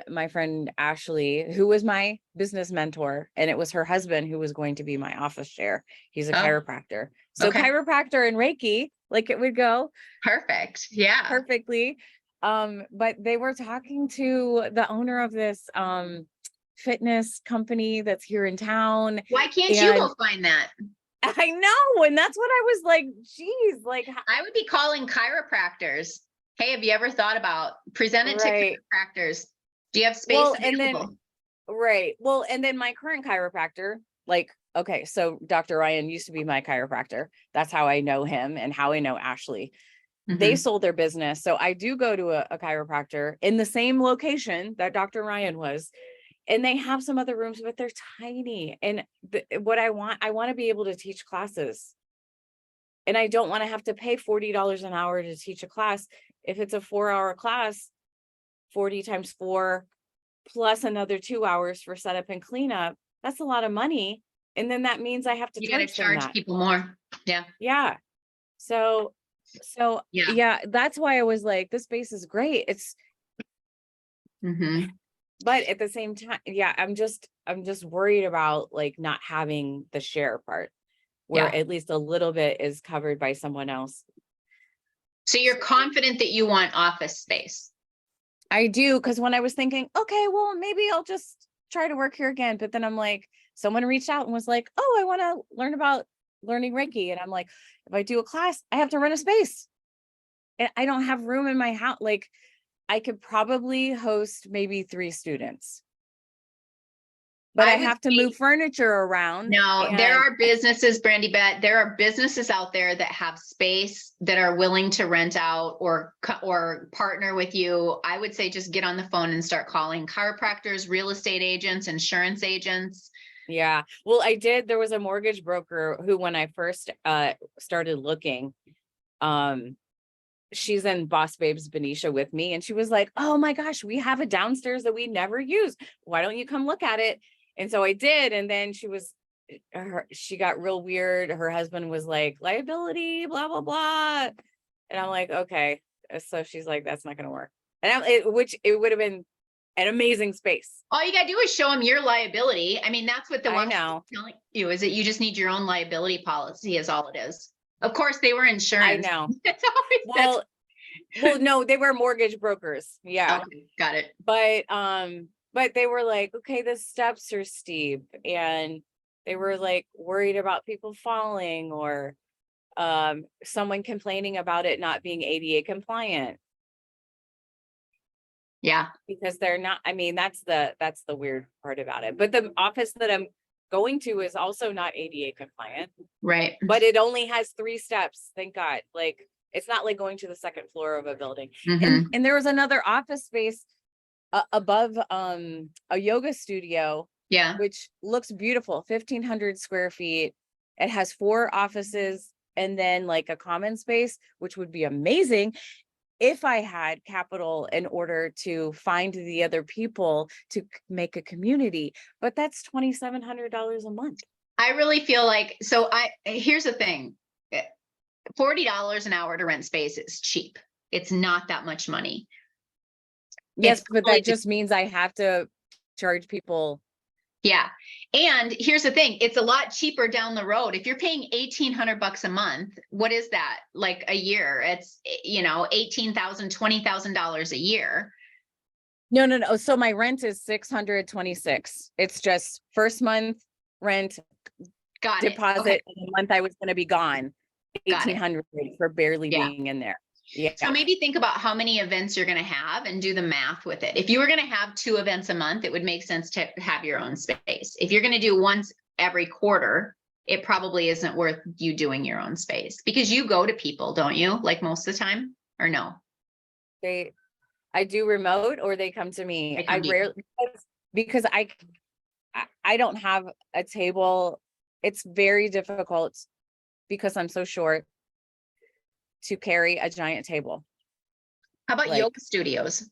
Speaker 6: my friend Ashley, who was my business mentor, and it was her husband who was going to be my office chair. He's a chiropractor. So
Speaker 1: okay.
Speaker 6: chiropractor and Reiki, like, it would go
Speaker 1: Perfect. Yeah.
Speaker 6: perfectly. But they were talking to the owner of this fitness company that's here in town.
Speaker 1: Why can't you go find that?
Speaker 6: I know. And that's what I was like, geez, like,
Speaker 1: I would be calling chiropractors. Hey, have you ever thought about present it to chiropractors? Do you have space?
Speaker 6: Well,
Speaker 1: available?
Speaker 6: and then, right. Well, and then my current chiropractor, like, okay, so Dr. Ryan used to be my chiropractor. That's how I know him and how I know Ashley. They
Speaker 1: Mhm.
Speaker 6: sold their business. So I do go to a chiropractor in the same location that Dr. Ryan was. And they have some other rooms, but they're tiny. And what I want to be able to teach classes. And I don't want to have to pay $40 an hour to teach a class. If it's a 4-hour class, 40 times 4 plus another 2 hours for setup and cleanup, that's a lot of money. And then that means I have to
Speaker 1: You got to charge people more. Yeah.
Speaker 6: Yeah. So yeah, that's why I was like, this space is great. It's,
Speaker 1: Mm-hmm.
Speaker 6: but at the same time, yeah, I'm just worried about like not having the share part where at least a little bit is covered by someone else.
Speaker 1: So you're confident that you want office space?
Speaker 6: I do, because when I was thinking, okay, well, maybe I'll just try to work here again. But then I'm like, someone reached out and was like, oh, I want to learn about learning Reiki. And I'm like, if I do a class, I have to rent a space. And I don't have room in my house. Like, I could probably host maybe 3 students. But I have to move furniture around.
Speaker 1: No, there are businesses, Brandy Bet, there are businesses out there that have space that are willing to rent out or partner with you. I would say just get on the phone and start calling chiropractors, real estate agents, insurance agents.
Speaker 6: Yeah. Well, there was a mortgage broker who, when I first started looking, she's in Boss Babes Benicia with me. And she was like, oh my gosh, we have a downstairs that we never use. Why don't you come look at it? And so I did. And then she got real weird. Her husband was like, liability, blah, blah, blah. And I'm like, okay. So she's like, that's not going to work. And which it would have been an amazing space.
Speaker 1: All you gotta do is show them your liability. I mean, that's what the
Speaker 6: I
Speaker 1: one
Speaker 6: know.
Speaker 1: telling you is that you just need your own liability policy is all it is. Of course, they were insurance.
Speaker 6: I know.
Speaker 1: That's always,
Speaker 6: Well, no, they were mortgage brokers. Yeah.
Speaker 1: okay, got it.
Speaker 6: But they were like, okay, the steps are steep, and they were like worried about people falling or someone complaining about it not being ADA compliant
Speaker 1: Yeah,
Speaker 6: because they're not. I mean, that's the weird part about it. But the office that I'm going to is also not ADA compliant,
Speaker 1: right.
Speaker 6: but it only has 3 steps. Thank God. Like, it's not like going to the 2nd floor of a building.
Speaker 1: Mhm.
Speaker 6: And there was another office space above a yoga studio,
Speaker 1: Yeah,
Speaker 6: which looks beautiful, 1,500 square feet. It has 4 offices and then like a common space, which would be amazing if I had capital in order to find the other people to make a community. But that's $2,700 a month.
Speaker 1: I really feel like, so here's the thing. $40 an hour to rent space is cheap. It's not that much money.
Speaker 6: Yes,
Speaker 1: It's
Speaker 6: but
Speaker 1: probably
Speaker 6: that just means I have to charge people.
Speaker 1: Yeah. And here's the thing, it's a lot cheaper down the road. If you're paying $1,800 a month, what is that? Like a year? It's, $18,000, $20,000 a year.
Speaker 6: No. So my rent is 626. It's just first month rent,
Speaker 1: Got it.
Speaker 6: deposit,
Speaker 1: Okay.
Speaker 6: and the month I was going to be gone.
Speaker 1: Got it.
Speaker 6: 1,800 for barely
Speaker 1: Yeah.
Speaker 6: being in there. Yeah.
Speaker 1: So maybe think about how many events you're going to have and do the math with it. If you were going to have 2 events a month, it would make sense to have your own space. If you're going to do once every quarter, it probably isn't worth you doing your own space because you go to people, don't you? Like most of the time, or no?
Speaker 6: I do remote or they come to me.
Speaker 1: They come
Speaker 6: I
Speaker 1: to you.
Speaker 6: rarely, because I don't have a table. It's very difficult because I'm so short to carry a giant table.
Speaker 1: How about
Speaker 6: Like-
Speaker 1: yoga studios?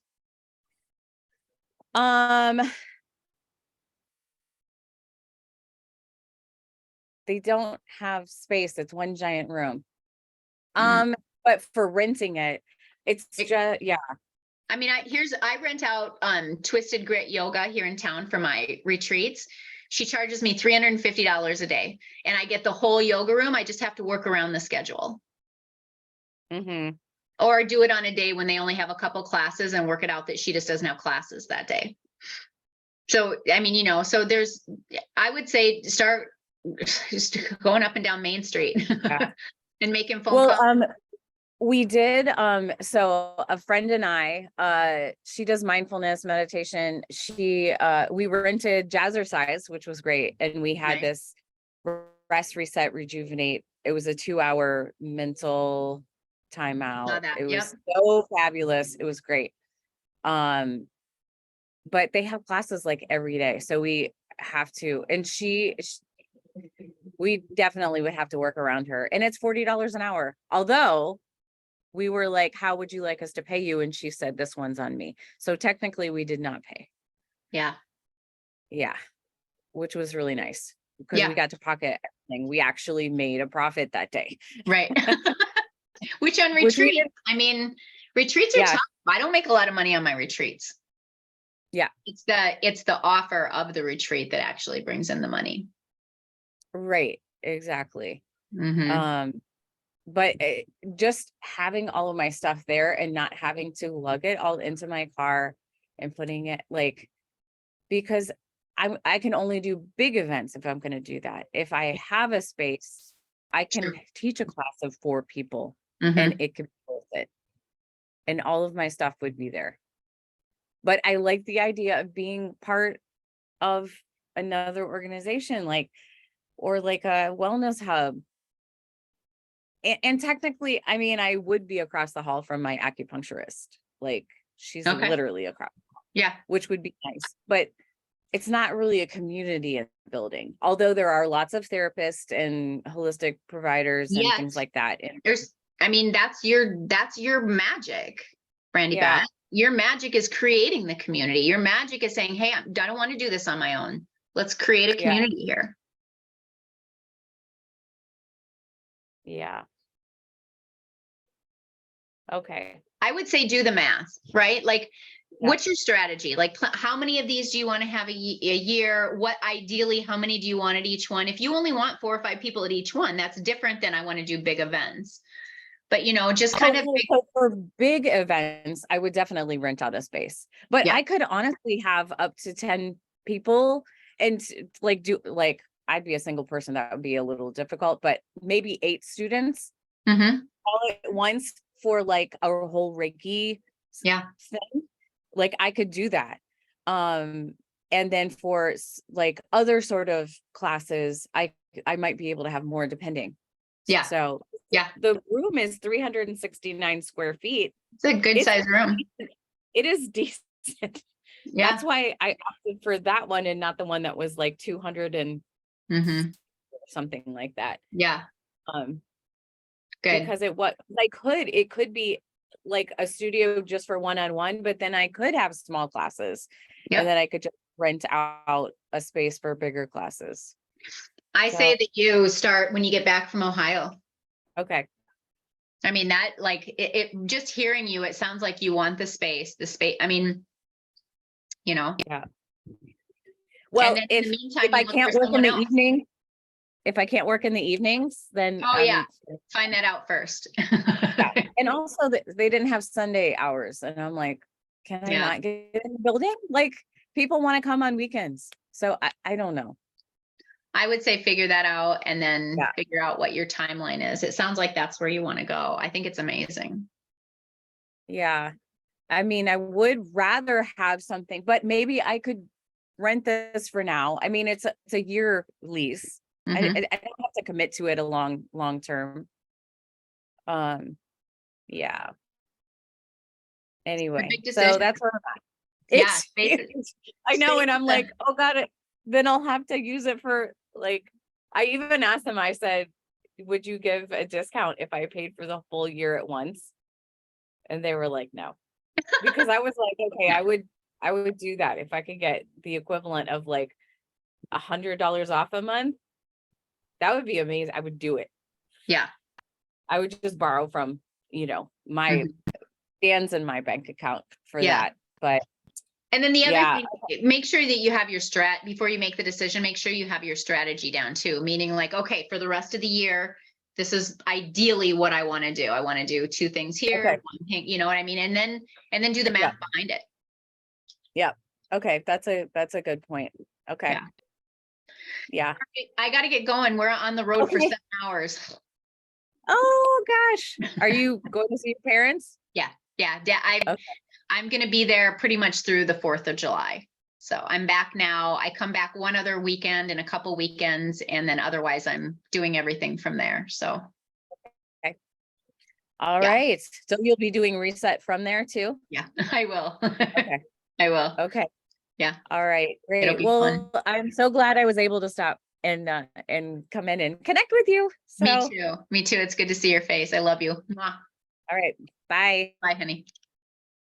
Speaker 6: They don't have space. It's one giant room.
Speaker 1: Mm.
Speaker 6: But for renting it, it's
Speaker 1: It-
Speaker 6: just, yeah.
Speaker 1: I mean, I rent out Twisted Grit Yoga here in town for my retreats. She charges me $350 a day and I get the whole yoga room. I just have to work around the schedule
Speaker 6: Mm-hmm.
Speaker 1: or do it on a day when they only have a couple classes and work it out that she just doesn't have classes that day. So, I mean, so I would say start just going up and down Main Street
Speaker 6: Yeah.
Speaker 1: and making phone calls.
Speaker 6: We did, so a friend and I, she does mindfulness meditation. We rented Jazzercise, which was great. And we had
Speaker 1: Nice.
Speaker 6: this rest, reset, rejuvenate. It was a 2-hour mental timeout.
Speaker 1: that,
Speaker 6: It
Speaker 1: yep.
Speaker 6: was so fabulous. It was great. But they have classes like every day. So we have to, and we definitely would have to work around her. And it's $40 an hour. Although we were like, how would you like us to pay you? And she said, this one's on me. So technically we did not pay.
Speaker 1: Yeah.
Speaker 6: Yeah. Which was really nice because
Speaker 1: Yeah.
Speaker 6: we got to pocket everything. We actually made a profit that day.
Speaker 1: Right. Which on
Speaker 6: Which we
Speaker 1: retreat, I mean, retreats are
Speaker 6: Yeah.
Speaker 1: tough. I don't make a lot of money on my retreats.
Speaker 6: Yeah.
Speaker 1: It's the offer of the retreat that actually brings in the money.
Speaker 6: Right. Exactly.
Speaker 1: Mhm.
Speaker 6: But just having all of my stuff there and not having to lug it all into my car and putting it because I can only do big events if I'm going to do that. If I have a space, I can
Speaker 1: Sure.
Speaker 6: teach a class of 4 people
Speaker 1: Mhm.
Speaker 6: and it could be worth it. And all of my stuff would be there. But I like the idea of being part of another organization, or like a wellness hub. And technically, I mean, I would be across the hall from my acupuncturist. Like she's
Speaker 1: Okay.
Speaker 6: literally across,
Speaker 1: Yeah.
Speaker 6: which would be nice. But it's not really a community in the building. Although there are lots of therapists and holistic providers and things
Speaker 1: Yes.
Speaker 6: like that. And
Speaker 1: That's your magic, Brandy
Speaker 6: Yeah.
Speaker 1: Beth. Your magic is creating the community. Your magic is saying, hey, I don't want to do this on my own. Let's create a
Speaker 6: Yeah.
Speaker 1: community here.
Speaker 6: yeah. Okay.
Speaker 1: I would say do the math, right? Like,
Speaker 6: Yeah.
Speaker 1: what's your strategy? Like, how many of these do you want to have a year? What ideally, how many do you want at each one? If you only want 4 or 5 people at each one, that's different than I want to do big events. But, you know, just kind of
Speaker 6: So for big events, I would definitely rent out a space, but
Speaker 1: Yeah.
Speaker 6: I could honestly have up to 10 people and like I'd be a single person. That would be a little difficult, but maybe 8 students
Speaker 1: Mhm.
Speaker 6: all at once for like a whole Reiki
Speaker 1: Yeah.
Speaker 6: thing. Like I could do that. And then for like other sort of classes, I might be able to have more depending.
Speaker 1: Yeah.
Speaker 6: So
Speaker 1: Yeah.
Speaker 6: the room is 369 square feet.
Speaker 1: It's a good
Speaker 6: It's
Speaker 1: size room.
Speaker 6: It is decent.
Speaker 1: Yeah.
Speaker 6: That's why I opted for that one and not the one that was like 200 and
Speaker 1: Mhm.
Speaker 6: something like that.
Speaker 1: Yeah.
Speaker 6: Um,
Speaker 1: Good.
Speaker 6: because it could be like a studio just for one-on-one, but then I could have small classes
Speaker 1: Yep.
Speaker 6: and then I could just rent out a space for bigger classes.
Speaker 1: I say that you start when you get back from Ohio.
Speaker 6: Okay.
Speaker 1: I mean, that like it just hearing you, it sounds like you want the space. I mean, you know.
Speaker 6: Yeah. Well,
Speaker 1: then in the meantime,
Speaker 6: if I
Speaker 1: you look
Speaker 6: can't
Speaker 1: for
Speaker 6: work in
Speaker 1: someone
Speaker 6: the
Speaker 1: else.
Speaker 6: evening, if I can't work in the evenings, then
Speaker 1: Oh yeah, find that out first.
Speaker 6: yeah. And also they didn't have Sunday hours, and I'm like, can I
Speaker 1: Yeah.
Speaker 6: not get in the building? Like people want to come on weekends, so I don't know.
Speaker 1: I would say figure that out and then
Speaker 6: Yeah.
Speaker 1: figure out what your timeline is. It sounds like that's where you want to go. I think it's amazing.
Speaker 6: Yeah, I mean, I would rather have something, but maybe I could rent this for now. I mean, it's a year lease.
Speaker 1: Mhm.
Speaker 6: I don't have to commit to it a long term. Yeah. Anyway,
Speaker 1: big
Speaker 6: so
Speaker 1: decision.
Speaker 6: that's where I'm at.
Speaker 1: Yeah,
Speaker 6: It's
Speaker 1: space-
Speaker 6: huge. I know, and I'm like, oh God, then I'll have to use it for like. I even asked them. I said, "Would you give a discount if I paid for the full year at once?" And they were like, "No," because I was like, "Okay, I would do that if I could get the equivalent of like $100 off a month. That would be amazing. I would do it.
Speaker 1: Yeah.
Speaker 6: I would just borrow from my stands in my bank account for
Speaker 1: Yeah.
Speaker 6: that, but."
Speaker 1: And then the other
Speaker 6: Yeah.
Speaker 1: thing, make sure that you have your before you make the decision, make sure you have your strategy down too. Meaning like, okay, for the rest of the year, this is ideally what I want to do. I want to do 2 things here,
Speaker 6: Okay.
Speaker 1: 1 thing, you know what I mean? And then do the math behind it.
Speaker 6: Yeah. Okay. That's a good point. Okay. Yeah.
Speaker 1: I got to get going. We're on the road for
Speaker 6: Okay.
Speaker 1: 7 hours.
Speaker 6: Oh gosh. Are you going to see your parents?
Speaker 1: Yeah.
Speaker 6: Okay.
Speaker 1: I'm going to be there pretty much through the 4th of July. So I'm back now. I come back one other weekend and a couple weekends, and then otherwise I'm doing everything from there. So.
Speaker 6: All
Speaker 1: Yeah.
Speaker 6: right. So you'll be doing reset from there too?
Speaker 1: Yeah, I will.
Speaker 6: Okay.
Speaker 1: I will.
Speaker 6: Okay.
Speaker 1: Yeah.
Speaker 6: All right.
Speaker 1: It'll
Speaker 6: Great.
Speaker 1: be
Speaker 6: Well,
Speaker 1: fun.
Speaker 6: I'm so glad I was able to stop and come in and connect with you. So,
Speaker 1: Me too. Me too. It's good to see your face. I love you. Mwah.
Speaker 6: all right. Bye.
Speaker 1: Bye, honey.